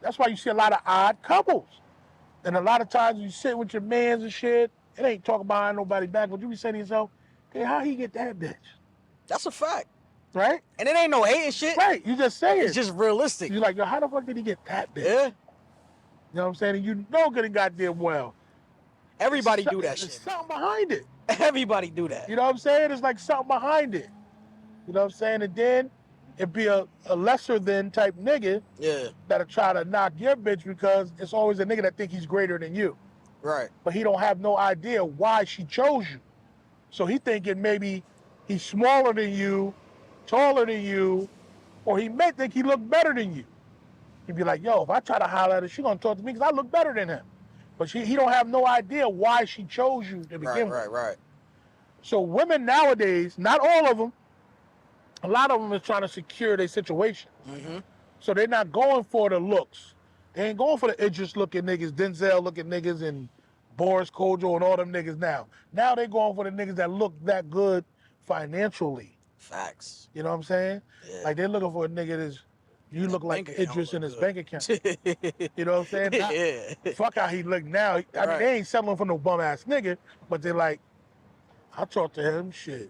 That's why you see a lot of odd couples. And a lot of times you sit with your mans and shit, it ain't talking behind nobody back, but you be saying to yourself, hey, how he get that bitch?
That's a fact.
Right?
And it ain't no hating shit.
Right. You just say
It's
it.
just realistic.
You're like, yo, how the fuck did he get that bitch?
Yeah.
You know what I'm saying? And you know good and goddamn well.
Everybody do that
There's
shit.
something behind it.
Everybody do that.
You know what I'm saying? It's like something behind it. You know what I'm saying? And then it'd be a lesser than type nigga
Yeah.
that'll try to knock your bitch because it's always a nigga that think he's greater than you.
Right.
But he don't have no idea why she chose you. So he thinking maybe he's smaller than you, taller than you, or he may think he look better than you. He'd be like, yo, if I try to holler at her, she gonna talk to me because I look better than him. But he don't have no idea why she chose you to begin with.
Right.
So women nowadays, not all of them, a lot of them is trying to secure their situation. So they're not going for the looks. They ain't going for the Idris looking niggas, Denzel looking niggas, and Boris Kojo and all them niggas now. Now they going for the niggas that look that good financially.
Facts.
You know what I'm saying?
Yeah.
Like they're looking for a nigga that's, you look like Idris in his bank account. You know what I'm saying?
Yeah.
Fuck how he look now. I mean, they ain't settling for no bum ass nigga, but they're like, I talk to him, shit.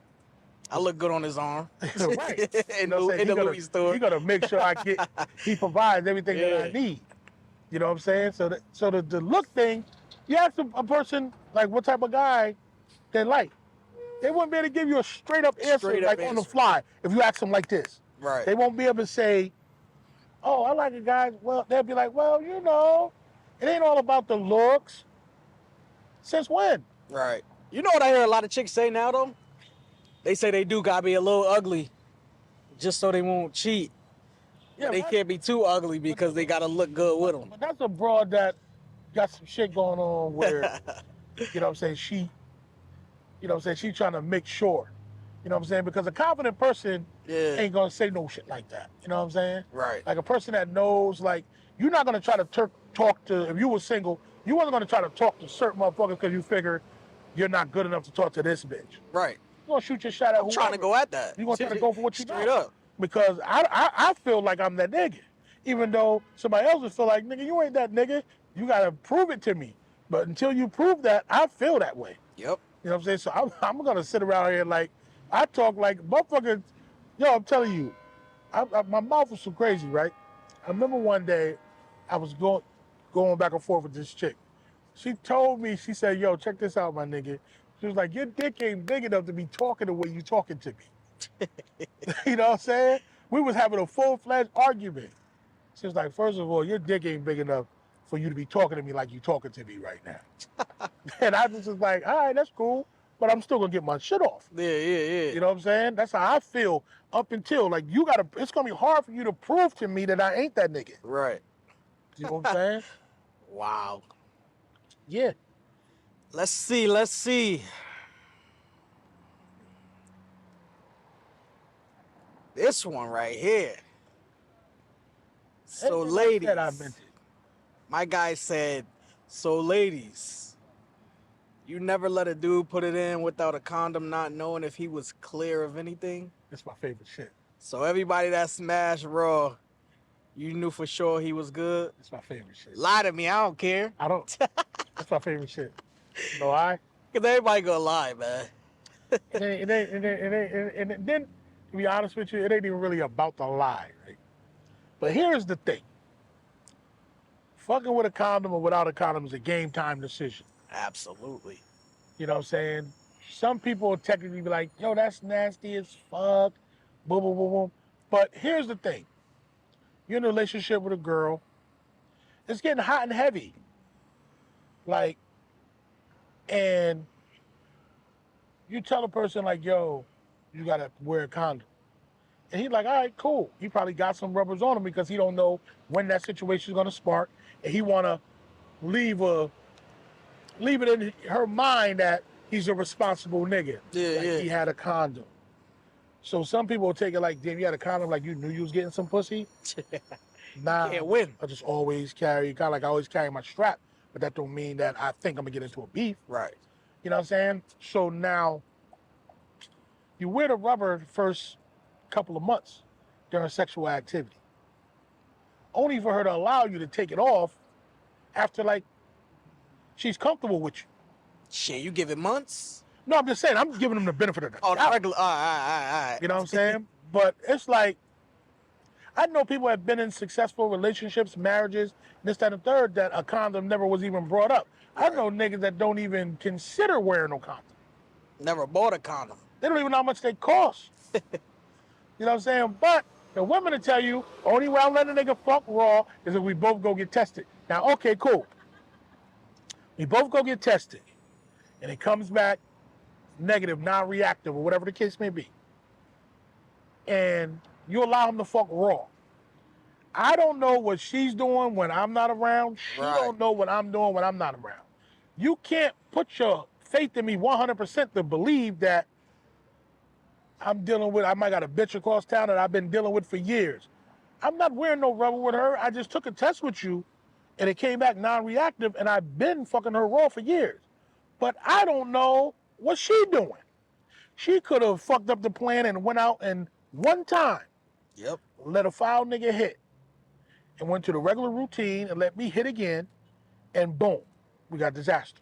I look good on his arm.
Right.
in the Louis store.
He gotta make sure he provides everything that I need. You know what I'm saying? So the look thing, you ask a person like what type of guy they like. They wouldn't be able to give you a straight up answer on the fly if you ask them like this.
Right.
They won't be able to say, oh, I like a guy. Well, they'll be like, well, you know, it ain't all about the looks. Since when?
Right. You know what I hear a lot of chicks say now though? They say they do gotta be a little ugly just so they won't cheat.
Yeah,
But they can't be too ugly because they gotta look good with them.
But that's a broad that got some shit going on where, you know what I'm saying, she trying to make sure. You know what I'm saying? Because a confident person ain't gonna say no shit like that. You know what I'm saying?
Right.
Like a person that knows, like, you're not gonna try to talk to, if you were single, you wasn't gonna try to talk to certain motherfuckers because you figure you're not good enough to talk to this bitch.
Right.
You're gonna shoot your shot at whoever.
Trying to go at that.
You're gonna try to go for what you
straight
got.
up.
Because I feel like I'm that nigga. Even though somebody else would feel like, nigga, you ain't that nigga. You gotta prove it to me. But until you prove that, I feel that way.
Yep.
You know what I'm saying? So I'm gonna sit around here like, I talk like motherfuckers. Yo, I'm telling you, my mouth was so crazy, right? I remember one day I was going back and forth with this chick. She told me, she said, yo, check this out, my nigga. She was like, your dick ain't big enough to be talking the way you talking to me. You know what I'm saying? We was having a full-fledged argument. She was like, first of all, your dick ain't big enough for you to be talking to me like you talking to me right now. And I was just like, all right, that's cool, but I'm still gonna get my shit off.
Yeah.
You know what I'm saying? That's how I feel up until, like, it's gonna be hard for you to prove to me that I ain't that nigga.
Right.
You know what I'm saying?
Wow.
Yeah.
Let's see. This one right here. So ladies, my guy said, so ladies, you never let a dude put it in without a condom not knowing if he was clear of anything?
That's my favorite shit.
So everybody that smashed Raw, you knew for sure he was good?
That's my favorite shit.
Lie to me, I don't care.
I don't. That's my favorite shit. You know why?
Because everybody gonna lie, man.
And then, to be honest with you, it ain't even really about the lie, right? But here's the thing. Fucking with a condom or without a condom is a game time decision.
Absolutely.
You know what I'm saying? Some people will technically be like, yo, that's nasty as fuck. Boom, boom, boom, boom. But here's the thing. You're in a relationship with a girl. It's getting hot and heavy. Like, and you tell a person like, yo, you gotta wear a condom. And he's like, all right, cool. He probably got some rubbers on him because he don't know when that situation is gonna spark, and he wanna leave it in her mind that he's a responsible nigga.
Yeah,
like
yeah.
He had a condom. So some people will take it like, damn, you had a condom, like you knew you was getting some pussy. Nah,
Can't win.
I just always carry, kind of like I always carry my strap, but that don't mean that I think I'm gonna get into a beef.
Right.
You know what I'm saying? So now you wear the rubber the first couple of months during sexual activity, only for her to allow you to take it off after like she's comfortable with you.
Shit, you give it months?
No, I'm just saying, I'm giving them the benefit of the
Oh,
doubt.
regular. All right.
You know what I'm saying? But it's like, I know people have been in successful relationships, marriages, this, that, and the third, that a condom never was even brought up. I know niggas that don't even consider wearing no condom.
Never bought a condom.
They don't even know how much they cost. You know what I'm saying? But the women will tell you, only way I'm letting a nigga fuck raw is if we both go get tested. Now, okay, cool. We both go get tested, and it comes back negative, non-reactive, or whatever the case may be. And you allow him to fuck raw. I don't know what she's doing when I'm not around. She don't know what I'm doing when I'm not around. You can't put your faith in me 100% to believe that I might got a bitch across town that I've been dealing with for years. I'm not wearing no rubber with her. I just took a test with you, and it came back non-reactive, and I've been fucking her raw for years. But I don't know what she doing. She could have fucked up the plan and went out and one time let a foul nigga hit and went to the regular routine and let me hit again, and boom, we got disaster.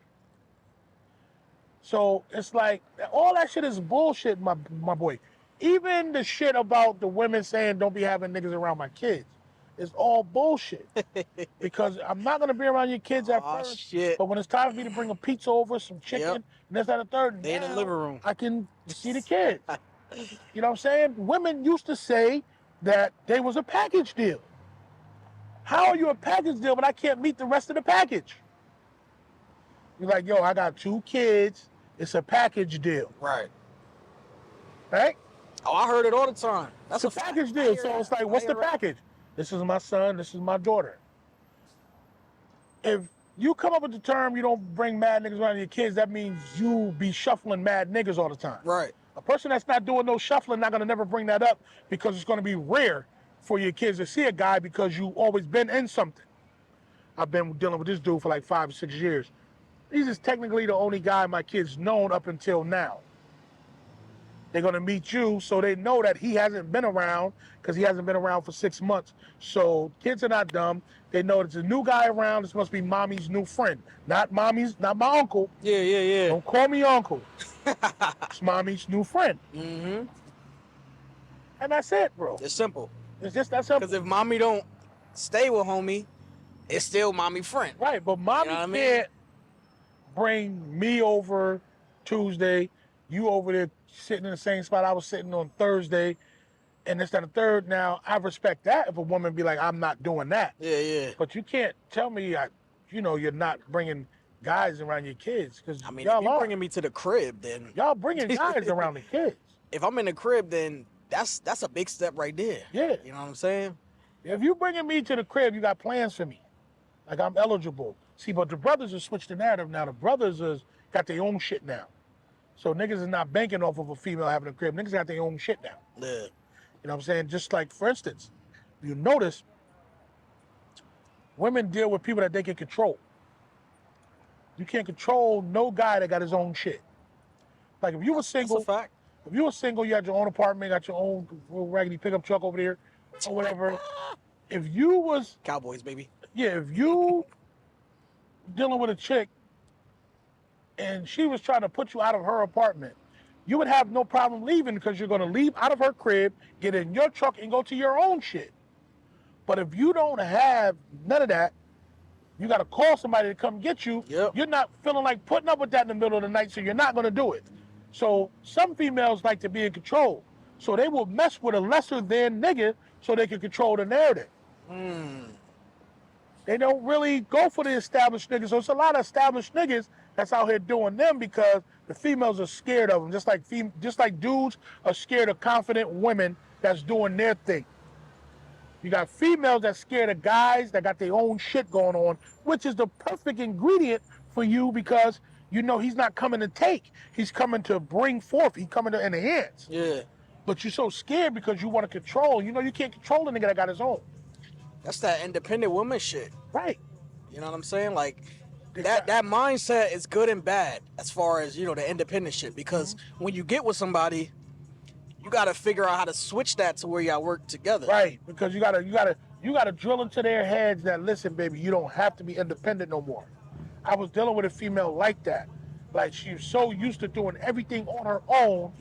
So it's like, all that shit is bullshit, my boy. Even the shit about the women saying don't be having niggas around my kids is all bullshit. Because I'm not gonna be around your kids at first,
shit.
but when it's time for me to bring a pizza over, some chicken, and this, that, and the third,
they in the living room.
I can see the kids. You know what I'm saying? Women used to say that they was a package deal. How are you a package deal, but I can't meet the rest of the package? You're like, yo, I got 2 kids. It's a package deal.
Right.
Right?
Oh, I heard it all the time. That's
a package deal. So it's like, what's the package? This is my son. This is my daughter. If you come up with the term, you don't bring mad niggas around your kids, that means you be shuffling mad niggas all the time.
Right.
A person that's not doing no shuffling, not gonna never bring that up, because it's gonna be rare for your kids to see a guy because you always been in something. I've been dealing with this dude for like 5 or 6 years. He's just technically the only guy my kids known up until now. They're gonna meet you, so they know that he hasn't been around, because he hasn't been around for 6 months. So kids are not dumb. They know there's a new guy around. This must be mommy's new friend, not my uncle.
Yeah.
Don't call me uncle. It's mommy's new friend.
Mm-hmm.
And that's it, bro.
It's simple.
It's just that simple.
Because if mommy don't stay with homie, it's still mommy friend.
Right, but mommy can't bring me over Tuesday, you over there sitting in the same spot I was sitting on Thursday, and this, that, and the third. Now, I respect that if a woman be like, I'm not doing that.
Yeah.
But you can't tell me, you're not bringing guys around your kids. Because
I mean,
y'all
if you're bringing me to the crib, then
y'all bringing guys around the kids.
If I'm in the crib, then that's a big step right there.
Yeah.
You know what I'm saying?
If you bringing me to the crib, you got plans for me. Like, I'm eligible. See, but the brothers have switched the narrative now. The brothers got their own shit now. So niggas is not banking off of a female having a crib. Niggas got their own shit now.
Yeah.
You know what I'm saying? Just like, for instance, you notice women deal with people that they can control. You can't control no guy that got his own shit. Like, if you were single,
that's a fact.
If you were single, you had your own apartment, got your own little raggedy pickup truck over there, or whatever. If you was
Cowboys, baby.
Yeah, if you dealing with a chick and she was trying to put you out of her apartment, you would have no problem leaving, because you're going to leave out of her crib, get in your truck, and go to your own shit. But if you don't have none of that, you got to call somebody to come get you.
Yep.
You're not feeling like putting up with that in the middle of the night, so you're not going to do it. So some females like to be in control. So they will mess with a lesser than nigga so they can control the narrative. They don't really go for the established niggas. So it's a lot of established niggas that's out here doing them because the females are scared of them, just like dudes are scared of confident women that's doing their thing. You got females that's scared of guys that got their own shit going on, which is the perfect ingredient for you because you know he's not coming to take. He's coming to bring forth. He's coming to enhance.
Yeah.
But you're so scared because you want to control. You know you can't control the nigga that got his own.
That's that independent woman shit.
Right.
You know what I'm saying? Like
Exactly.
that mindset is good and bad as far as, you know, the independent shit. Because when you get with somebody, you gotta figure out how to switch that to where y'all work together.
Right. Because you gotta drill into their heads that listen, baby, you don't have to be independent no more. I was dealing with a female like that. Like she was so used to doing everything on her own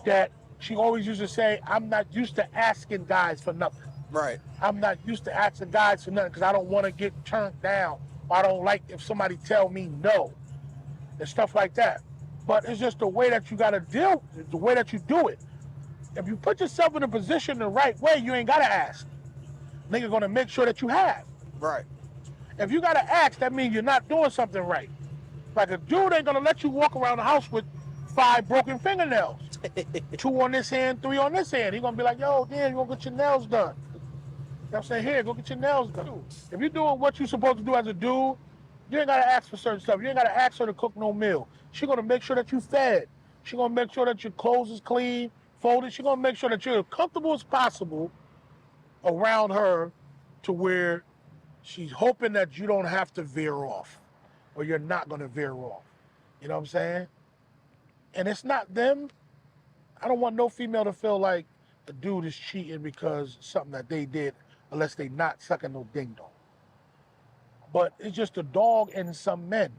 that she always used to say, I'm not used to asking guys for nothing.
Right.
I'm not used to asking guys for nothing because I don't want to get turned down. I don't like if somebody tell me no and stuff like that. But it's just the way that you got to deal, the way that you do it. If you put yourself in a position the right way, you ain't got to ask. Nigga gonna make sure that you have.
Right.
If you got to ask, that means you're not doing something right. Like a dude ain't gonna let you walk around the house with 5 broken fingernails. 2 on this hand, 3 on this hand. He gonna be like, yo, damn, you gonna get your nails done. You know what I'm saying? Here, go get your nails done. If you're doing what you're supposed to do as a dude, you ain't gotta ask for certain stuff. You ain't gotta ask her to cook no meal. She gonna make sure that you fed. She gonna make sure that your clothes is clean, folded. She gonna make sure that you're as comfortable as possible around her to where she's hoping that you don't have to veer off or you're not gonna veer off. You know what I'm saying? And it's not them. I don't want no female to feel like the dude is cheating because something that they did, unless they not sucking no ding dong. But it's just a dog in some men.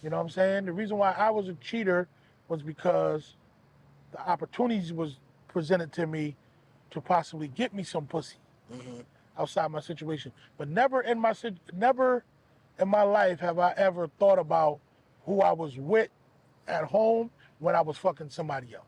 You know what I'm saying? The reason why I was a cheater was because the opportunities was presented to me to possibly get me some pussy outside my situation. But never in my life have I ever thought about who I was with at home when I was fucking somebody else.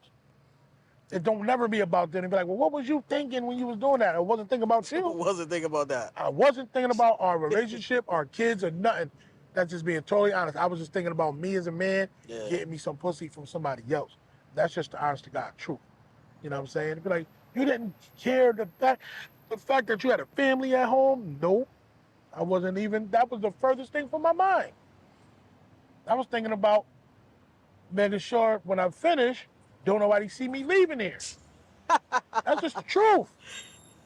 It don't never be about them. They be like, well, what was you thinking when you was doing that? I wasn't thinking about you.
Wasn't thinking about that.
I wasn't thinking about our relationship, our kids, or nothing. That's just being totally honest. I was just thinking about me as a man getting me some pussy from somebody else. That's just the honest to God truth. You know what I'm saying? It'd be like, you didn't care the fact that you had a family at home? No. I wasn't even, that was the furthest thing from my mind. I was thinking about making sure when I finish, don't nobody see me leaving here. That's just the truth.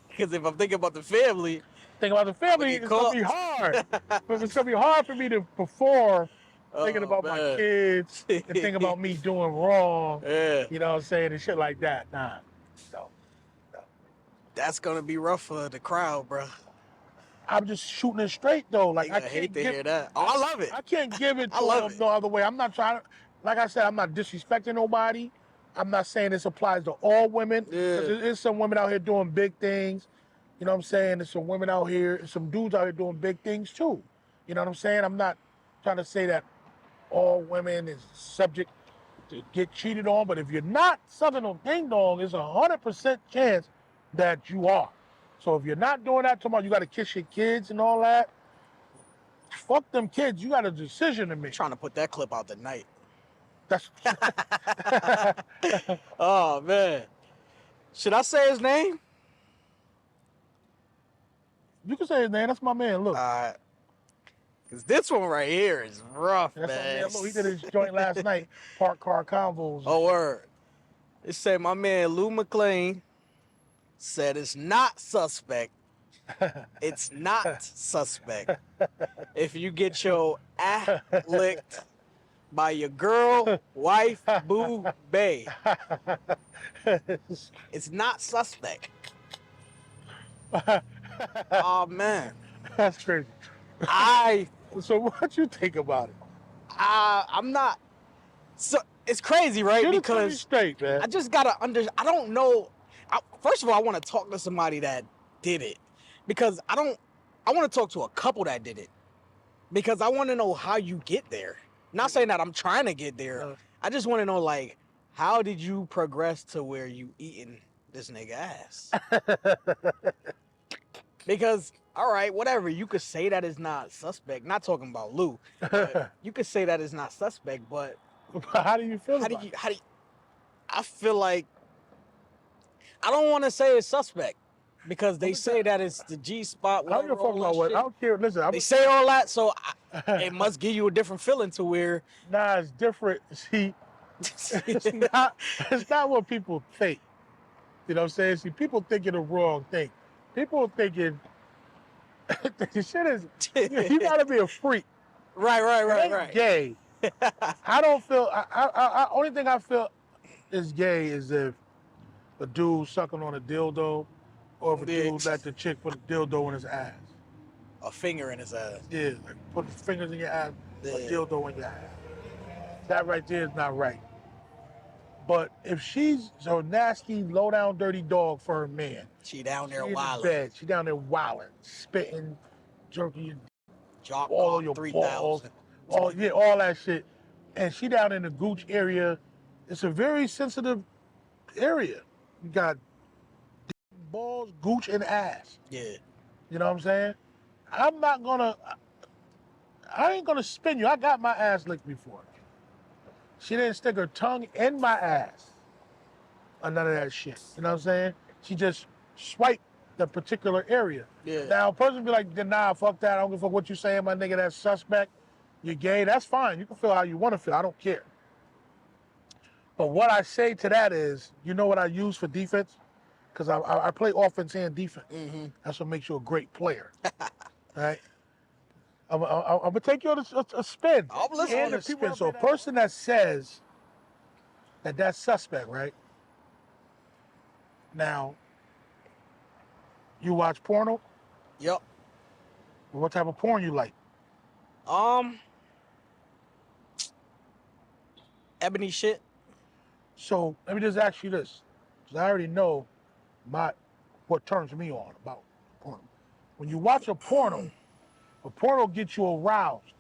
Because if I'm thinking about the family,
it's gonna be hard. But it's gonna be hard for me to perform thinking about my kids and thinking about me doing wrong. You know what I'm saying? And shit like that. Nah. So, no.
That's gonna be rough for the crowd, bro.
I'm just shooting it straight though. Like I
hate to hear that. Oh, I love it.
I can't give it to them no other way. I'm not trying to, like I said, I'm not disrespecting nobody. I'm not saying this applies to all women. Because there is some women out here doing big things. You know what I'm saying? There's some women out here, some dudes out here doing big things too. You know what I'm saying? I'm not trying to say that all women is subject to get cheated on, but if you're not sucking on ding dong, it's 100% chance that you are. So if you're not doing that tomorrow, you got to kiss your kids and all that. Fuck them kids. You got a decision to make.
I'm trying to put that clip out tonight.
That's.
Oh man, should I say his name?
You can say his name. That's my man. Look.
Cause this one right here is rough,
that's
man.
My man. Look, he did his joint last night. Park car convos.
Oh word. It said my man Lou McLean said it's not suspect. It's not suspect if you get your ass licked by your girl, wife, boo, bae. It's not suspect. Oh man,
that's crazy. So what you think about it?
I'm not. So it's crazy, right? Because
straight, man.
I just gotta I don't know. First of all, I want to talk to somebody that did it because I want to talk to a couple that did it because I want to know how you get there. Not saying that I'm trying to get there. I just want to know, like, how did you progress to where you eating this nigga ass? Because, all right, whatever, you could say that is not suspect. Not talking about Lou, but you could say that is not suspect. But
How do you feel
how do
about
you?
it?
How do you? I feel like I don't want to say it's suspect because they say that it's the G spot,
I don't give
whatever,
a fuck
all
about
that
what. I
shit.
don't care. Listen,
They say all that, so it must give you a different feeling to where
nah, it's different. See, it's not. It's not what people think. You know what I'm saying? See, people thinking the wrong thing. People thinking the shit is. You gotta be a freak. It ain't
right.
gay. I don't feel. Only thing I feel is gay is if a dude sucking on a dildo, or if a
Yeah.
dude let the chick put a dildo in his ass.
A finger in his ass.
Yeah, like put his fingers in your ass, a
Yeah.
dildo in your ass. That right there is not right. But if she's a nasty, low down, dirty dog for her man,
She down there
she in the
wilding.
bed, she down there wilding, spitting, jerking your
Jock
all
Cock
of your
3000.
balls, all that shit. And she down in the gooch area. It's a very sensitive area. You got balls, gooch, and ass.
Yeah.
You know what I'm saying? I'm not gonna. I ain't gonna spin you. I got my ass licked before. She didn't stick her tongue in my ass or none of that shit. You know what I'm saying? She just swiped the particular area.
Yeah.
Now, a person be like, nah, fuck that. I don't give a fuck what you saying, my nigga. That's suspect. You're gay. That's fine. You can feel how you want to feel. I don't care. But what I say to that is, you know what I use for defense? Because I play offense and defense.
Mm-hmm.
That's what makes you a great player. Right? I'm gonna take you on a spin.
I'm listening.
And a spin. So a person that says that that's suspect, right? Now, you watch porno?
Yep.
What type of porn you like?
Ebony shit.
So let me just ask you this, because I already know what turns me on about porno. When you watch a porno gets you aroused.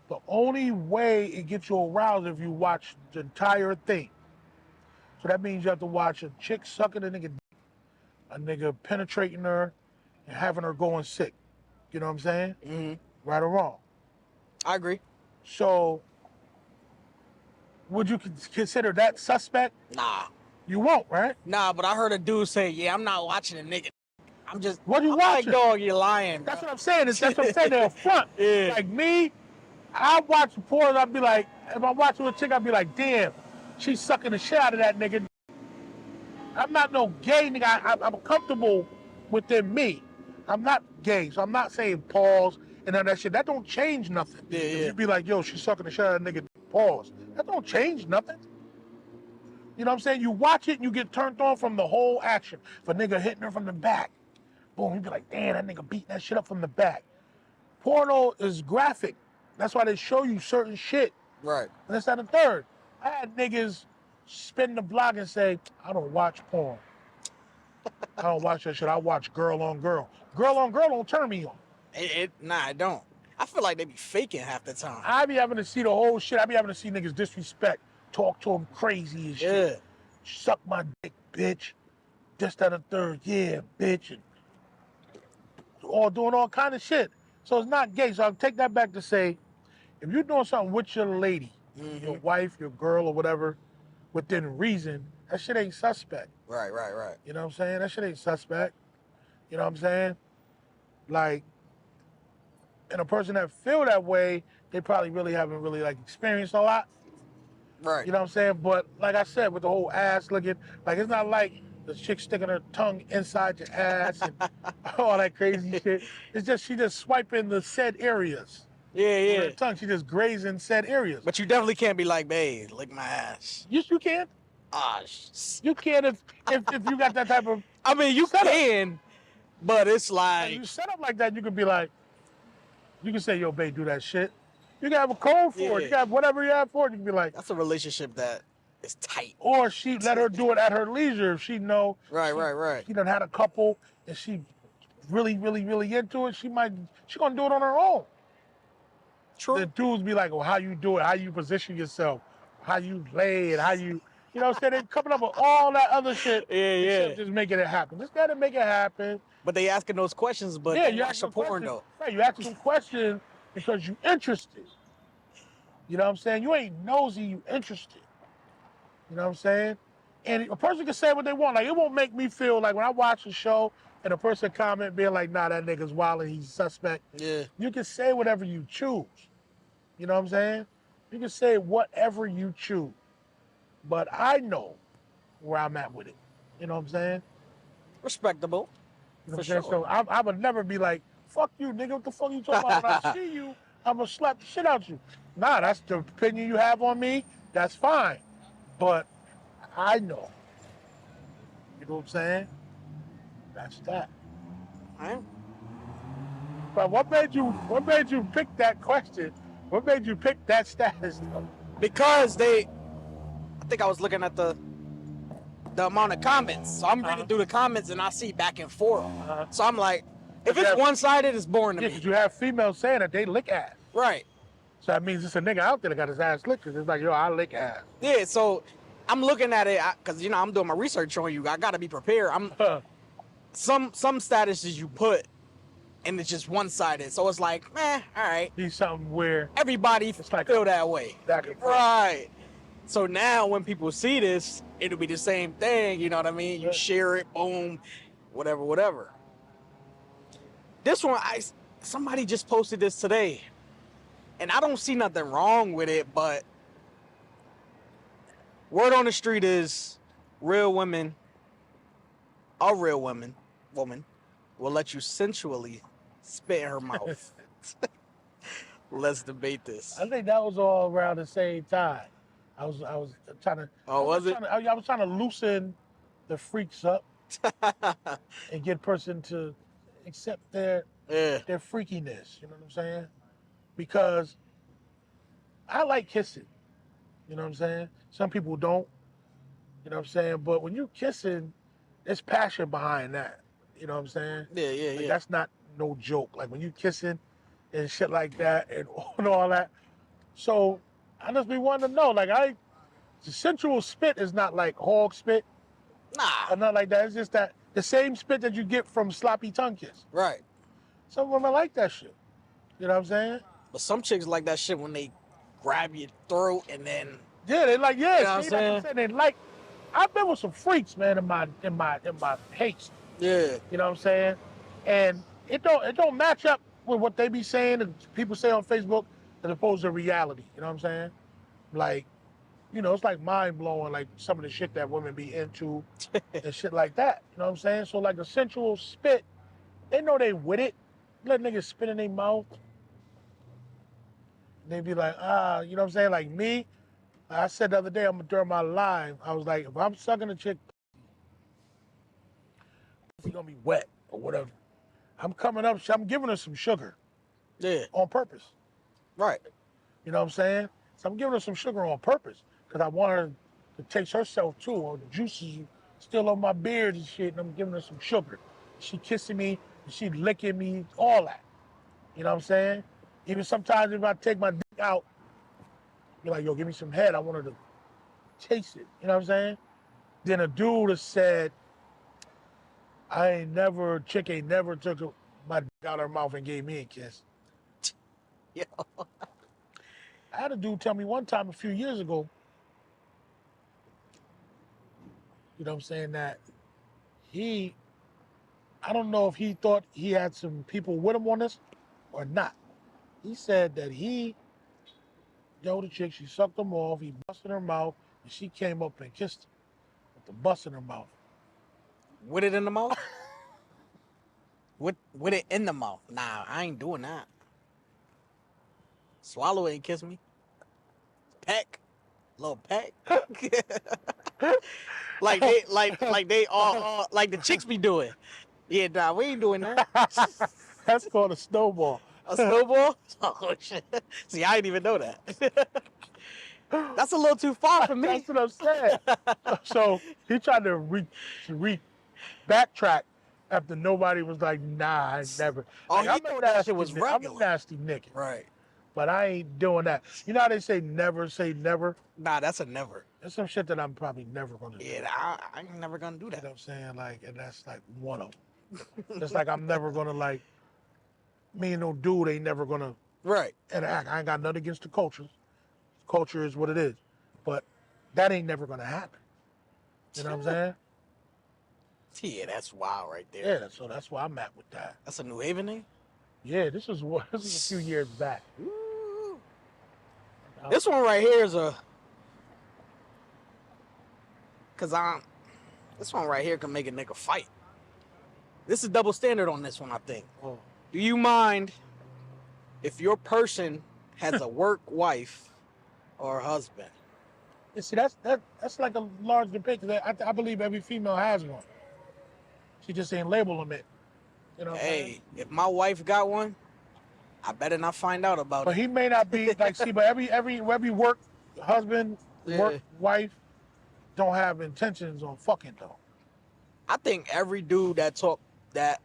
The only way it gets you aroused if you watch the entire thing. So that means you have to watch a chick sucking a nigga, a nigga penetrating her, and having her going sick. You know what I'm saying?
Mm-hmm.
Right or wrong?
I agree.
So, would you consider that suspect?
Nah.
You won't, right?
Nah, but I heard a dude say, yeah, I'm not watching a nigga. I'm just.
What you
I'm
watching?
like, dog, you're lying.
That's
bro.
what I'm saying. That's what I'm saying. They're front.
Yeah.
Like me, I watch porn. I'd be like, if I'm watching a chick, I'd be like, damn, she's sucking the shit out of that nigga. I'm not no gay nigga. I'm comfortable within me. I'm not gay, so I'm not saying pause and all that shit. That don't change nothing.
Yeah,
If
yeah.
you be like, yo, she's sucking the shit out of that nigga, pause. That don't change nothing. You know what I'm saying? You watch it and you get turned on from the whole action. If a nigga hitting her from the back, boom, you be like, damn, that nigga beating that shit up from the back. Porno is graphic. That's why they show you certain shit.
Right.
And that's not the third. I had niggas spin the block and say, I don't watch porn. I don't watch that shit. I watch girl on girl. Girl on girl don't turn me on.
Nah, it don't. I feel like they be faking half the time.
I be having to see the whole shit. I be having to see niggas disrespect, talk to them crazy and shit.
Yeah.
Suck my dick, bitch. Just that a third, yeah, bitch. And all doing all kind of shit. So it's not gay. So I'll take that back to say, if you're doing something with your lady, your wife, your girl, or whatever, within reason, that shit ain't suspect.
Right.
You know what I'm saying? That shit ain't suspect. You know what I'm saying? Like, and a person that feel that way, they probably really haven't really like experienced a lot.
Right.
You know what I'm saying? But like I said, with the whole ass looking, like it's not like the chick sticking her tongue inside your ass and all that crazy shit. It's just she just swiping the said areas.
Yeah,
With
yeah.
her tongue, she just grazing said areas.
But you definitely can't be like, babe, lick my ass.
Yes, you can.
Ah,
You can if you got that type of.
I mean, you can, but it's like
you set up like that, you can be like, you can say, yo, babe, do that shit. You can have a code for it. You can have whatever you have for it. You can be like,
that's a relationship that is tight.
or she let her do it at her leisure if she know.
Right.
She done had a couple and she really into it. She gonna do it on her own.
True.
The dudes be like, well, how you do it, how you position yourself, how you lay it, how you You know what I'm saying? They're coming up with all that other shit instead
Yeah.
of just making it happen. Just gotta make it happen.
But they asking those questions, but
Yeah,
don't
you
watch
ask
the
them
porn
questions.
though.
Right, you ask them questions because you interested. You know what I'm saying? You ain't nosy, you interested. You know what I'm saying? And a person can say what they want. Like, it won't make me feel like when I watch a show and a person comment being like, nah, that nigga's wild and he's suspect.
Yeah.
You can say whatever you choose. You know what I'm saying? You can say whatever you choose. But I know where I'm at with it. You know what I'm saying?
Respectable,
You know
for
what I'm saying?
sure.
So I would never be like, fuck you, nigga. What the fuck you talking about? When I see you, I'm going to slap the shit out you. Nah, that's the opinion you have on me. That's fine. But I know. You know what I'm saying? That's that.
Right?
But what made you pick that question? What made you pick that status though?
Because I think I was looking at the amount of comments. So I'm reading through the comments and I see back and forth. So I'm like, if it's one-sided, it's boring to
Yeah,
me.
because you have females saying that they lick ass.
Right.
So that means it's a nigga out there that got his ass licked. It's like, yo, I lick ass.
Yeah, so I'm looking at it because I'm doing my research on you. I gotta be prepared. Some statuses you put and it's just one-sided. So it's like, all right.
He's something where
Everybody
it's like
feel that way.
back and forth.
Right. So now when people see this, it'll be the same thing, you know what I mean? You share it, boom, whatever. This one, somebody just posted this today. And I don't see nothing wrong with it, but word on the street is real women, a real woman, will let you sensually spit in her mouth. Let's debate this.
I think that was all around the same time. I was trying to.
Oh, was it?
I was trying to loosen the freaks up and get person to accept their freakiness. You know what I'm saying? Because I like kissing. You know what I'm saying? Some people don't. You know what I'm saying? But when you kissing, there's passion behind that. You know what I'm saying?
Yeah.
That's not no joke. Like when you kissing and shit like that and all that. So I just be wanting to know, like the sensual spit is not like hog spit.
Nah.
Or not like that. It's just that the same spit that you get from sloppy tongue kiss.
Right.
Some women like that shit. You know what I'm saying?
But some chicks like that shit when they grab your throat and then.
Yeah, they like,
You know what I'm
see,
saying?
like I said, they like. I've been with some freaks, man, in my haste.
Yeah.
You know what I'm saying? And it don't match up with what they be saying and people say on Facebook as opposed to reality. You know what I'm saying? Like, it's like mind blowing, like some of the shit that women be into and shit like that. You know what I'm saying? So like the sensual spit, they know they with it. Let niggas spit in their mouth. They be like, you know what I'm saying? Like me, I said the other day, during my live, I was like, if I'm sucking a chick, pussy gonna be wet or whatever. I'm coming up, I'm giving her some sugar.
Yeah.
On purpose.
Right.
You know what I'm saying? So I'm giving her some sugar on purpose because I want her to taste herself too, or the juices still on my beard and shit, and I'm giving her some sugar. She kissing me, she licking me, all that. You know what I'm saying? Even sometimes if I take my dick out, be like, yo, give me some head. I want her to taste it. You know what I'm saying? Then a dude has said, chick ain't never took my dick out of her mouth and gave me a kiss.
Yeah.
I had a dude tell me one time a few years ago, you know what I'm saying, that I don't know if he thought he had some people with him on this or not. He said that the chick, she sucked him off, he busted her mouth, and she came up and kissed him with the bust in her mouth.
With it in the mouth? with it in the mouth? Nah, I ain't doing that. Swallow it and kiss me. Peck. Little peck. like they all like the chicks be doing. Yeah, nah, we ain't doing that.
That's called a snowball.
A snowball? Oh shit. See, I didn't even know that. That's a little too far for me.
That's what I'm saying. So he tried to backtrack after nobody was like, nah, I never.
Oh,
like,
he thought that shit was regular.
I'm a nasty nigga.
Right.
But I ain't doing that. You know how they say never say never?
Nah, that's a never.
There's some shit that I'm probably never gonna do.
Yeah, I ain't never gonna do
You know
that.
what I'm saying? Like, and that's like one of them. Just like I'm never gonna like, me and no dude ain't never gonna
Right.
interact. I ain't got nothing against the cultures. Culture is what it is. But that ain't never gonna happen. You know what I'm saying?
Yeah, that's wild right there.
Yeah, so that's where I'm at with that.
That's a New Haven name?
Yeah, this is a few years back.
Ooh. This one right here is a... This one right here can make a nigga fight. This is double standard on this one, I think.
Oh.
Do you mind if your person has a work wife or husband?
You see, that's like a large debate because I believe every female has one. She just ain't label them it. You know what I'm saying?
Hey, if my wife got one, I better not find out about
But
it.
he may not be like, see, but every work husband, work wife don't have intentions on fucking though.
I think every dude that talk that...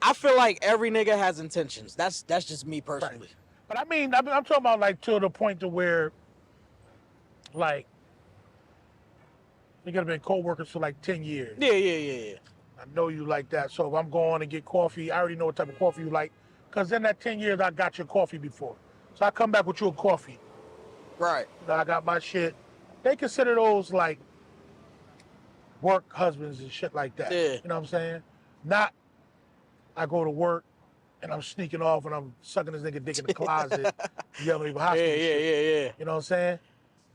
I feel like every nigga has intentions. That's just me personally.
Right. But I mean, I'm talking about like to the point to where, like, we could have been co-workers for like 10 years.
Yeah.
I know you like that. So if I'm going to get coffee, I already know what type of coffee you like. Because in that 10 years, I got your coffee before. So I come back with your coffee.
Right.
You know, I got my shit. They consider those like work husbands and shit like that.
Yeah.
You know what I'm saying? Not, I go to work and I'm sneaking off and I'm sucking this nigga dick in the closet, yelling at the hospital.
Yeah.
You know what I'm saying?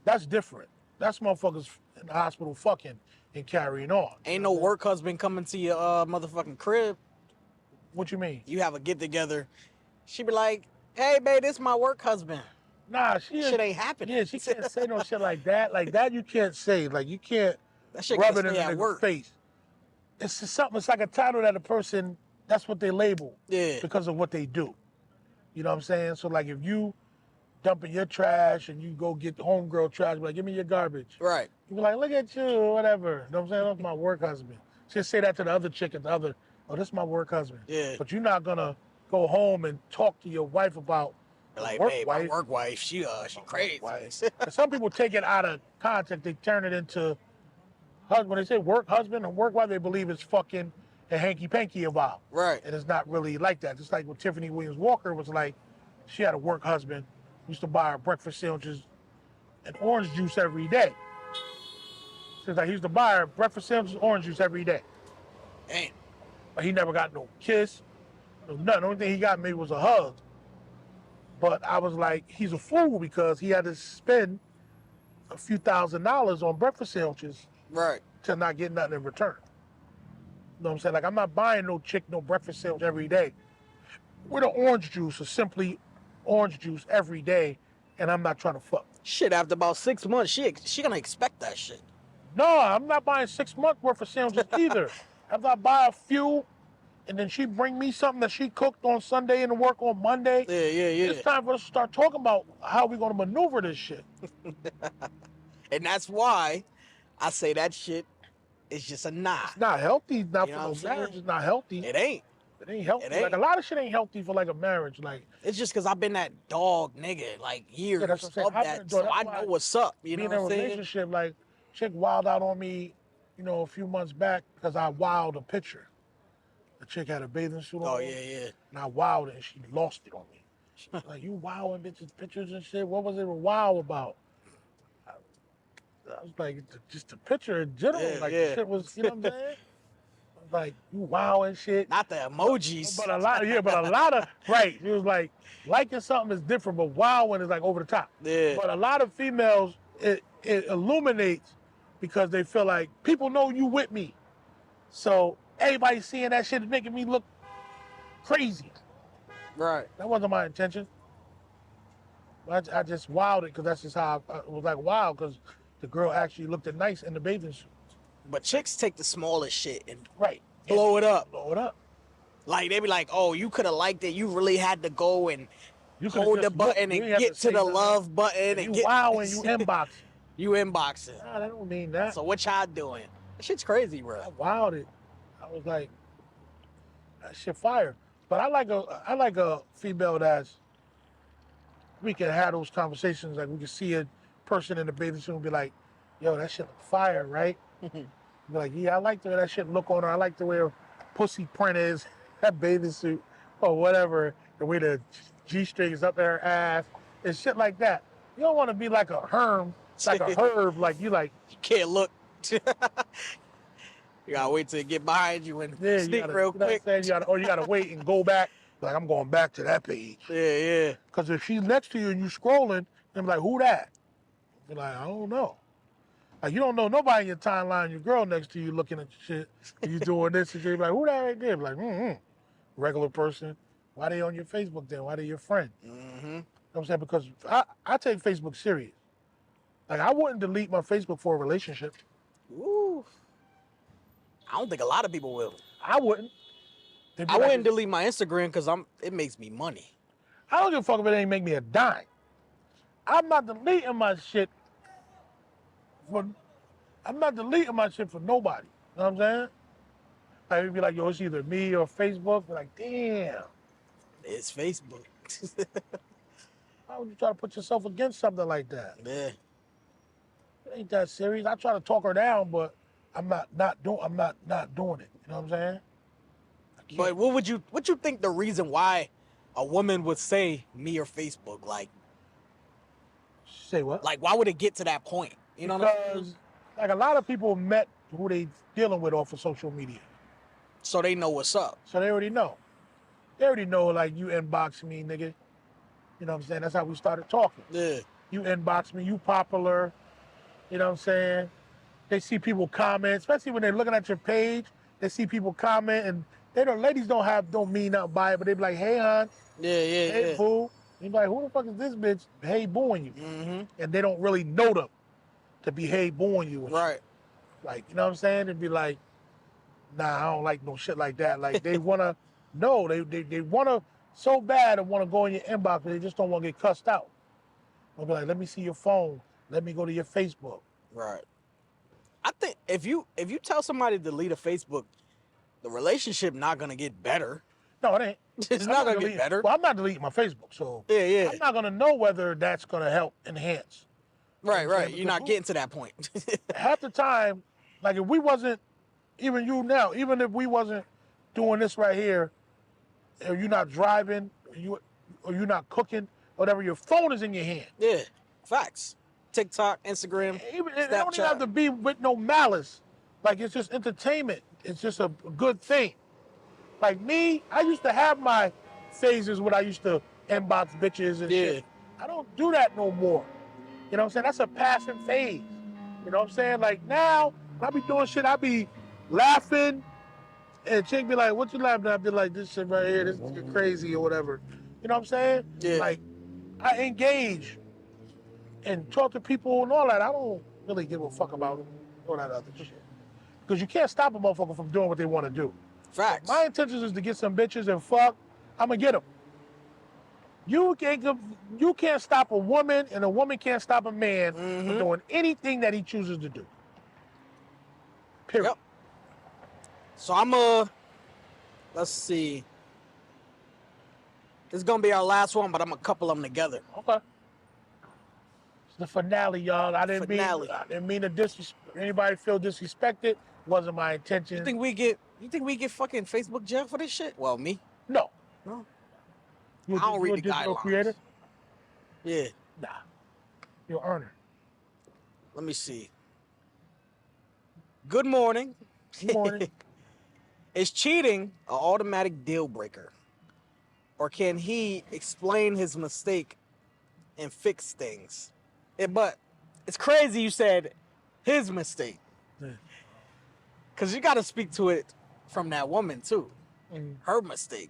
That's different. That's motherfuckers in the hospital fucking and carrying on.
Ain't no work husband coming to your motherfucking crib.
What you mean?
You have a get together. She be like, "Hey, babe, this my work husband."
Nah,
Shit ain't happening.
Yeah, she can't say no shit like that. Like that, you can't say. Like you can't
That shit
rub
gotta
it in
stay
the
at
nigga's
work.
face. It's just something. It's like a title that a person. That's what they label.
Yeah.
Because of what they do. You know what I'm saying? So like, if you dumping your trash and you go get the homegirl trash, be like, give me your garbage.
Right.
You be like, look at you, or whatever. You know what I'm saying? That's my work husband. She'll say that to the other chick and the other. Oh, this is my work husband.
Yeah.
But you're not gonna go home and talk to your wife about
Like,
work
babe,
wife.
my work wife, she crazy.
And some people take it out of context. They turn it into husband. When they say work husband and work wife, they believe it's fucking a hanky panky involved.
Right.
And it's not really like that. Just like what Tiffany Williams Walker was like, she had a work husband, used to buy her breakfast sandwiches and orange juice every day. She was like, he used to buy her breakfast sandwiches, orange juice every day.
Damn.
But he never got no kiss, no nothing. The only thing he got maybe was a hug. But I was like, he's a fool because he had to spend a few $1,000s on breakfast sandwiches
Right.
to not get nothing in return. You know what I'm saying? Like, I'm not buying no chick no breakfast sandwich every day with an orange juice or simply orange juice every day, and I'm not trying to fuck.
Shit, after about 6 months, she gonna expect that shit.
No, I'm not buying 6 months worth of sandwiches either. After I buy a few, and then she bring me something that she cooked on Sunday and to work on Monday.
Yeah.
It's time for us to start talking about how we're gonna maneuver this shit.
And that's why I say that shit is just a nah.
It's not healthy. Not
You
for
know
no
what I'm saying?
marriage. It's not healthy.
It ain't.
It ain't healthy.
It ain't.
Like a lot of shit ain't healthy for like a marriage. Like
It's just because I've been that dog nigga like years
that's what I'm saying.
of
I've been
that,
a dog.
so
That's
I
why
know what's up. You know
being
what
in a
I'm saying?
relationship, like chick wild out on me, you know, a few months back because I wilded a picture. The chick had a bathing suit on.
Oh yeah.
And I wilded and she lost it on me. Like, you wilding bitches pictures and shit. What was it wild about? I was like, just the picture in general.
Yeah,
like
yeah.
the shit was, you know what I'm saying? I was like, you wow and shit.
Not the emojis.
But a lot of right. It was like liking something is different, but wowing is like over the top.
Yeah.
But a lot of females, it illuminates because they feel like people know you with me. So everybody seeing that shit is making me look crazy.
Right.
That wasn't my intention. I just wowed it because that's just how it was like wow because the girl actually looked nice in the bathing suit.
But chicks take the smallest shit and
Right.
blow it up.
Blow it up.
Like they be like, "Oh, you could have liked it. You really had to go and
You could've
hold the
just
button
looked. You
and
ain't have
get
to
to
say
the
nothing.
love button and
You
get
wow and you inbox.
you inboxing."
Nah, that don't mean that.
So what y'all doing? That shit's crazy,
I
bro.
wowed it. I was like, that shit fire. But I like a female that's we can have those conversations. Like we can see a person in the bathing suit and be like, "Yo, that shit look fire, right?" Be like, "Yeah, I like the way that shit look on her. I like the way her pussy print is, that bathing suit, or whatever. The way the G-string is up her ass and shit like that." You don't want to be like a herm, like a herb, like you like.
You can't look. You gotta wait till it get behind you and
Yeah, you
sneak
gotta,
real
you know what I'm
quick.
saying? You gotta wait and go back. Like I'm going back to that page.
Yeah.
Because if she's next to you and you scrolling, I'm like, who that? You're like, I don't know. Like you don't know nobody in your timeline. Your girl next to you looking at your shit. And you doing this and shit. You're like, who that right there? Like, regular person. Why they on your Facebook then? Why they your friend? You know what I'm saying? Because I take Facebook serious. Like I wouldn't delete my Facebook for a relationship.
Ooh. I don't think a lot of people will.
I wouldn't. They'd be
I
like,
wouldn't delete my Instagram because it makes me money.
I don't give a fuck if it ain't make me a dime. I'm not deleting my shit for I'm not deleting my shit for nobody. You know what I'm saying? Like it'd be like, yo, it's either me or Facebook. Be like, damn.
It's Facebook.
Why would you try to put yourself against something like that?
Yeah.
It ain't that serious. I try to talk her down, but I'm not doing it. You know what I'm saying? I can't.
But what you think the reason why a woman would say me or Facebook?
Say what?
Like why would it get to that point? You know what I'm saying?
Because like a lot of people met who they dealing with off of social media.
So they know what's up.
So they already know. They already know like you inbox me, nigga. You know what I'm saying? That's how we started talking.
Yeah.
You inbox me, you popular. You know what I'm saying? They see people comment, especially when they're looking at your page. They see people comment, and ladies don't mean nothing by it, but they be like, "Hey, hon, hey, boo." You be like, "Who the fuck is this bitch? Hey, booing you?" And they don't really know them to be hey booing you.
Right.
Like, you know what I'm saying? They'd be like, "Nah, I don't like no shit like that." Like they wanna know, they wanna so bad to wanna go in your inbox, but they just don't want to get cussed out. They'll be like, "Let me see your phone. Let me go to your Facebook."
Right. I think if you tell somebody to delete a Facebook, the relationship not gonna get better.
No, it ain't.
It's not gonna get better.
Well, I'm not deleting my Facebook, so
Yeah.
I'm not gonna know whether that's gonna help enhance.
Right. You're not getting to that point.
Half the time, like if we wasn't, even you now, even if we wasn't doing this right here, or you're not driving, or you're not cooking, whatever, your phone is in your hand.
Yeah, facts. TikTok, Instagram,
It don't even
Snapchat.
have to be with no malice. Like it's just entertainment. It's just a good thing. Like me, I used to have my phases when I used to inbox bitches and shit. I don't do that no more. You know what I'm saying? That's a passing phase. You know what I'm saying? Like now, when I be doing shit, I be laughing, and chick be like, "What you laughing at?" I be like, "This shit right here, this is crazy or whatever." You know what I'm saying?
Yeah.
Like, I engage and talk to people and all that. I don't really give a fuck about all that other shit. Because you can't stop a motherfucker from doing what they want to do.
Facts.
My intentions is to get some bitches and fuck. I'm gonna get them. You can't stop a woman, and a woman can't stop a man from doing anything that he chooses to do. Period.
Yep. So let's see. This is gonna be our last one, but I'm gonna couple them together.
Okay. It's the finale, y'all. I didn't mean to anybody feel disrespected. Wasn't my intention.
You think we get fucking Facebook jail for this shit? Well, me.
No.
No.
I
don't read the
digital
guidelines.
creator?
Yeah.
Nah. You're an earner.
Let me see. Good morning.
Good morning.
Is cheating an automatic deal breaker? Or can he explain his mistake and fix things? But it's crazy you said his mistake. Because you got to speak to it from that woman, too. Her mistake.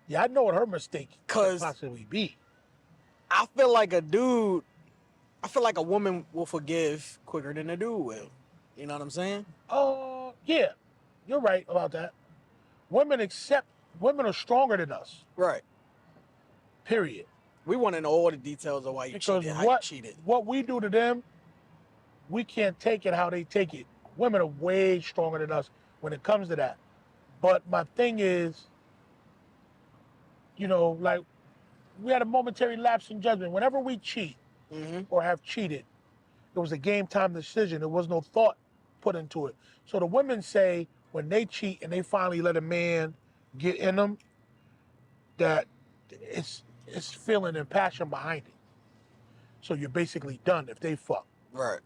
Yeah, I know what her mistake could possibly be.
I feel like a woman will forgive quicker than a dude will. You know what I'm saying?
Yeah. You're right about that. Women are stronger than us.
Right.
Period.
We want to know all the details of why you cheated, how you cheated.
What we do to them, we can't take it how they take it. Women are way stronger than us when it comes to that. But my thing is, like we had a momentary lapse in judgment. Whenever we cheat or have cheated, it was a game time decision. There was no thought put into it. So the women say when they cheat and they finally let a man get in them, that it's feeling and passion behind it. So you're basically done if they fuck.
Right.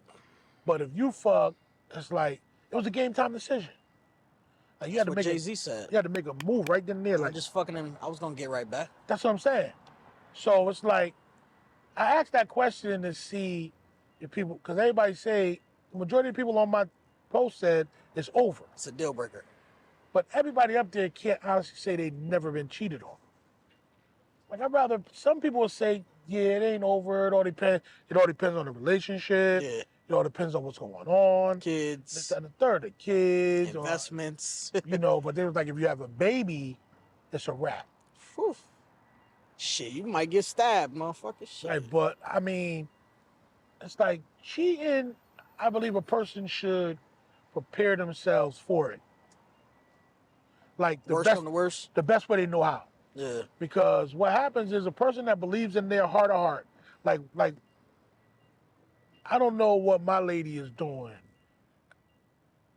But if you fuck, it's like it was a game time decision. Like
That's what Jay-Z said.
You had to make a move right then and there.
I'm
Like
just fucking him. I was gonna get right back.
that's what I'm saying. So it's like I asked that question to see if people, because everybody say the majority of people on my post said it's over.
It's a deal breaker.
But everybody up there can't honestly say they've never been cheated on. Like I'd rather some people will say, yeah, it ain't over. It all depends. It all depends on the relationship.
Yeah.
It all depends on what's going on.
Kids.
This, that, and the third, the kids,
Investments.
Or, but they was like, if you have a baby, it's a wrap.
Whew. Shit, you might get stabbed, motherfucker. Shit.
Like, but I mean, it's like cheating. I believe a person should prepare themselves for it. Like the
Worst on the worst.
the best way they know how.
Yeah.
Because what happens is a person that believes in their heart of heart, like I don't know what my lady is doing.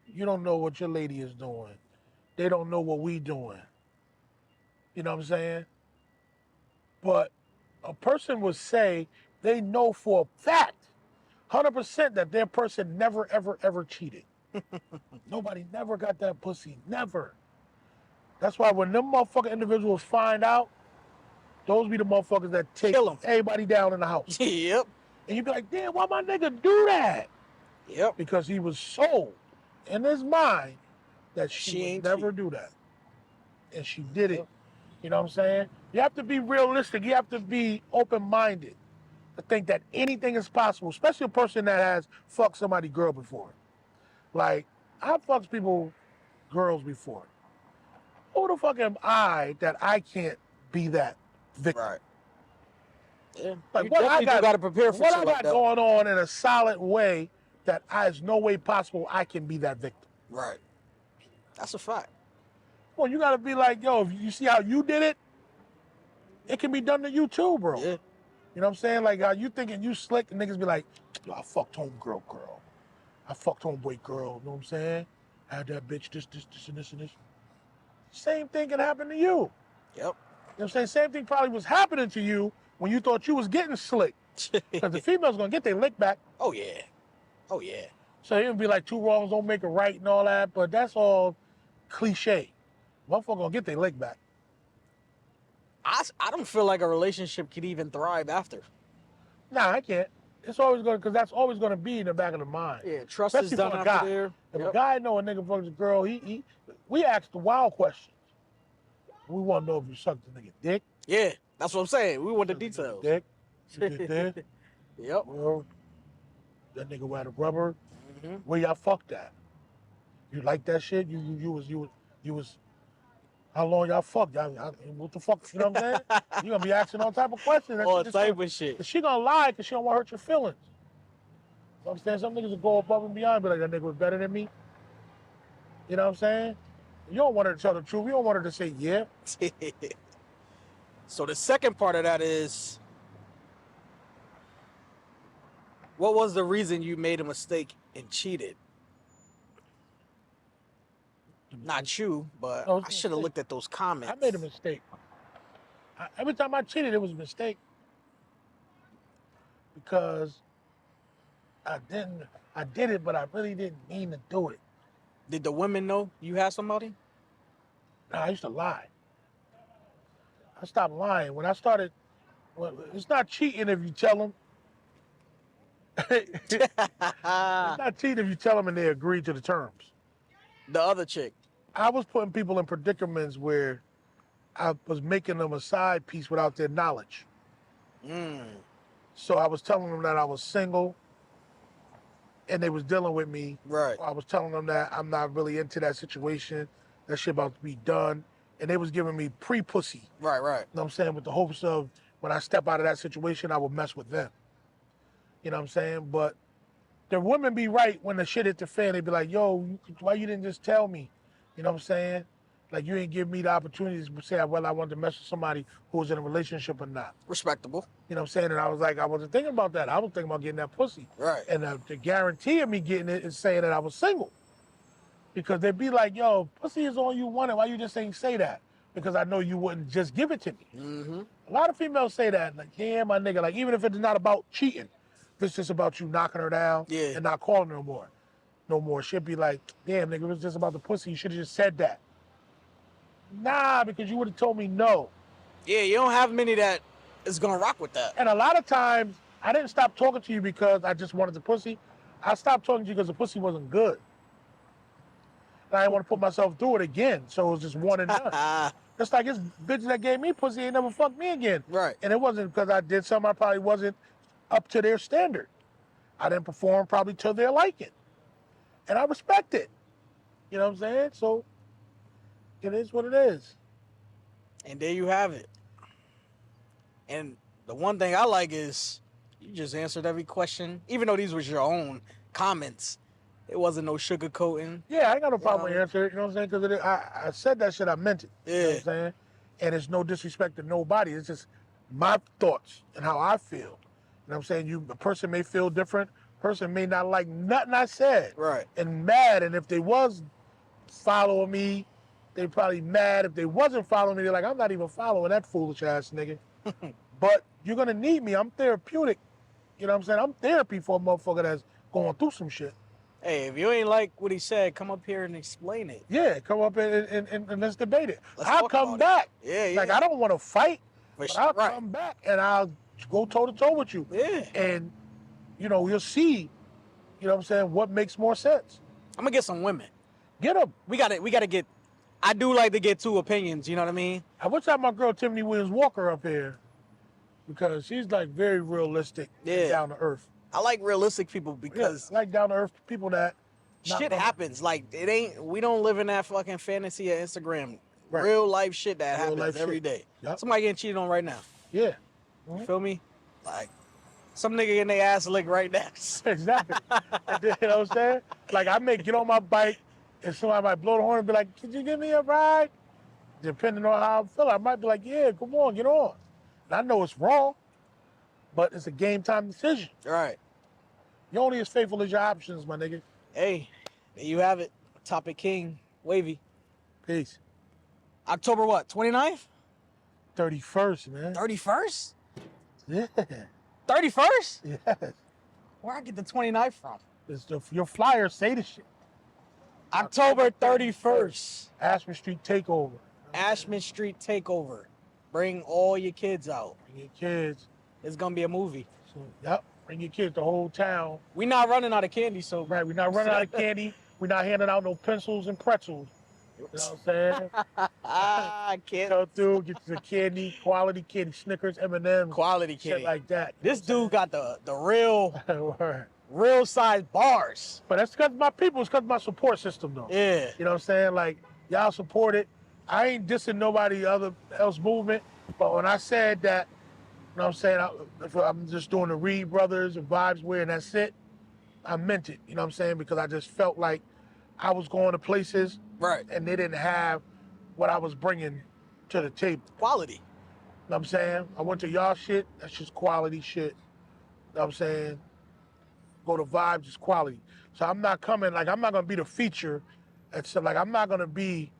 You don't know what your lady is doing. They don't know what we doing. You know what I'm saying? But a person would say they know for a fact, 100% that their person never, ever, ever cheated. Nobody never got that pussy. Never. That's why when them motherfucking individuals find out, those be the motherfuckers that take
Kill 'em.
everybody down in the house.
Yep.
And you be like, damn, why my nigga do that?
Yep.
Because he was sold in his mind that she would never do that. And she did it.
Yep.
You know what I'm saying? You have to be realistic. You have to be open-minded to think that anything is possible, especially a person that has fucked somebody girl before. Like, I've fucked people, girls before. Who the fuck am I that I can't be that victim?
Right. Yeah.
Like
you
what I
got to prepare for
what
shit
I
like
got
that.
going on in a solid way that there's no way possible I can be that victim.
Right. That's a fact.
Well, you gotta be like, yo, if you see how you did it, it can be done to you too, bro.
Yeah.
You know what I'm saying? Like, you thinking you slick, and niggas be like, yo, I fucked homegirl girl. I fucked homeboy girl. You know what I'm saying? I had that bitch, this, and this, and this. Same thing can happen to you.
Yep.
You know what I'm saying? Same thing probably was happening to you when you thought you was getting slick. Because the female's gonna get their lick back.
Oh yeah. Oh yeah.
So it would be like two wrongs don't make a right and all that, but that's all cliche. Motherfucker gonna get their lick back.
I don't feel like a relationship could even thrive after.
Nah, I can't. It's always gonna, because that's always gonna be in the back of the mind.
Yeah, trust
Especially
is done
for a
after
guy.
there.
If
Yep.
a guy know a nigga fucks a girl, we ask the wild questions. We want to know if you sucked the nigga dick.
Yeah, that's what I'm saying. We want the details.
Dick. You did that.
Yep.
Well, that nigga wear the rubber.
Mm-hmm.
Where y'all fucked at? You like that shit? You was. How long y'all fucked? What the fuck? You know what I'm saying? You gonna be asking all type of questions.
All type of shit.
Cause she gonna lie because she don't want to hurt your feelings. You know what I'm saying? Some niggas will go above and beyond, be like, that nigga was better than me. You know what I'm saying? You don't want her to tell the truth. You don't want her to say yeah.
So the second part of that is, what was the reason you made a mistake and cheated? Not you, but
No, it's
I
a
should have
mistake.
looked at those comments.
I made a mistake. Every time I cheated, it was a mistake. Because I did it, but I really didn't mean to do it.
Did the women know you had somebody?
Nah, I used to lie. I stopped lying. When I started, it's not cheating if you tell them. It's not cheating if you tell them and they agree to the terms.
The other chick.
I was putting people in predicaments where I was making them a side piece without their knowledge. So I was telling them that I was single and they was dealing with me.
Right.
I was telling them that I'm not really into that situation. That shit about to be done. And they was giving me pre-pussy.
Right.
You know what I'm saying? With the hopes of when I step out of that situation, I would mess with them. You know what I'm saying? But the women be right when the shit hit the fan. They be like, yo, why you didn't just tell me? You know what I'm saying? Like you ain't give me the opportunity to say whether I wanted to mess with somebody who was in a relationship or not.
Respectable.
You know what I'm saying? And I was like, I wasn't thinking about that. I was thinking about getting that pussy.
Right.
And the guarantee of me getting it is saying that I was single. Because they'd be like, yo, pussy is all you wanted. Why you just ain't say that? Because I know you wouldn't just give it to me.
Mm-hmm.
A lot of females say that. Like, yeah, my nigga. Like, even if it's not about cheating, if it's just about you knocking her down
Yeah.
and not calling her no more. She'd be like, damn, nigga, it was just about the pussy. You should have just said that. Nah, because you would have told me no.
Yeah, you don't have many that is gonna rock with that.
And a lot of times, I didn't stop talking to you because I just wanted the pussy. I stopped talking to you because the pussy wasn't good. And I didn't want to put myself through it again. So it was just one and done. It's like it's bitches that gave me pussy ain't never fucked me again.
Right.
And it wasn't because I did something I probably wasn't up to their standard. I didn't perform probably to their liking. And I respect it. You know what I'm saying? So it is what it is.
And there you have it. And the one thing I like is you just answered every question, even though these was your own comments. It wasn't no sugarcoating.
Yeah, I ain't got no problem with answering it. You know what I'm saying? Because I said that shit, I meant it.
Yeah.
You know what I'm saying? And it's no disrespect to nobody. It's just my thoughts and how I feel. You know what I'm saying? A person may feel different. Person may not like nothing I said.
Right.
And mad. And if they was following me, they probably mad. If they wasn't following me, they're like, I'm not even following that foolish ass nigga. But you're going to need me. I'm therapeutic. You know what I'm saying? I'm therapy for a motherfucker that's going through some shit.
Hey, if you ain't like what he said, come up here and explain it.
Yeah, come up and let's debate it.
Let's
I'll
talk
come
about
back.
it. Yeah.
Like, I don't want to fight, but I'll
right.
come back and I'll go toe-to-toe with you.
Yeah.
And, you know, you'll see, you know what I'm saying, what makes more sense.
I'm going to get some women.
Get them.
We got to get, I do like to get two opinions, you know what I mean?
I wish I had my girl Tiffany Williams-Walker up here because she's, like, very realistic and down to earth.
I like realistic people because
I like down to earth people that
shit happens. Like we don't live in that fucking fantasy of Instagram.
Right.
Real life shit that
Real
happens
life
every
shit.
day.
Yep.
Somebody getting cheated on right now.
Yeah.
You feel me? Like some nigga getting their ass licked right now.
Exactly. You know what I'm saying? Like I may get on my bike and somebody might blow the horn and be like, could you give me a ride? Depending on how I feel, I might be like, yeah, come on, get on. And I know it's wrong, but it's a game time decision.
Right.
You're only as faithful as your options, my nigga.
Hey, there you have it. Topic King, Wavyy.
Peace.
October what, 29th?
31st, man.
31st?
Yeah.
31st?
Yes.
Where I get the 29th from?
Your flyers say the shit.
October 31st.
Ashman Street Takeover.
Ashman Street Takeover. Bring all your kids out.
Bring your kids.
It's going to be a movie.
So, yep. Bring your kids, the whole town.
We not running out of candy, so.
Right, we're not running out of candy. We're not handing out no pencils and pretzels. You know what I'm saying?
I can't.
Go through, get you the candy, quality candy, Snickers, M&M's.
Quality candy.
Shit like that.
This dude got the real,
Word.
real size bars.
But that's because my people, it's because my support system, though.
Yeah.
You know what I'm saying? Like, y'all support it. I ain't dissing nobody else movement, but when I said that, you know what I'm saying, I'm just doing the Reed Brothers and Wavyy and that's it, I meant it, you know what I'm saying? Because I just felt like I was going to places
Right.
and they didn't have what I was bringing to the table.
Quality.
You know what I'm saying? I went to y'all shit, that's just quality shit. You know what I'm saying? Go to Vibes, it's quality. So I'm not coming, like, I'm not going to be the feature. Like, I'm not going to be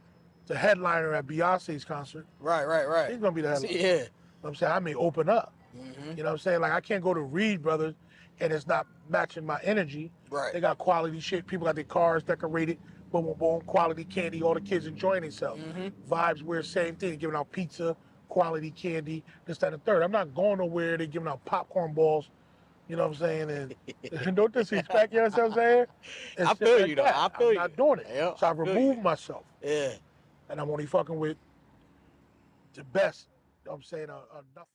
the headliner at Beyonce's concert.
Right.
He's going to be the headliner.
Yeah.
You know what I'm saying? I may open up.
Mm-hmm.
You know what I'm saying? Like, I can't go to Reed Brothers and it's not matching my energy.
Right.
They got quality shit. People got their cars decorated. Boom, boom, boom. Quality candy. All the kids enjoying themselves.
Mm-hmm.
Vibes, we're the same thing. Giving out pizza, quality candy, this, that, and the third. I'm not going nowhere. They're giving out popcorn balls. You know what I'm saying? And no disrespect, you know what I'm saying? It's
I feel
like
you, though.
that.
I feel
I'm
you.
not doing it.
Yep,
So I
I feel
removed
you.
myself.
Yeah.
And I'm only fucking with the best. You know what I'm saying? Nothing.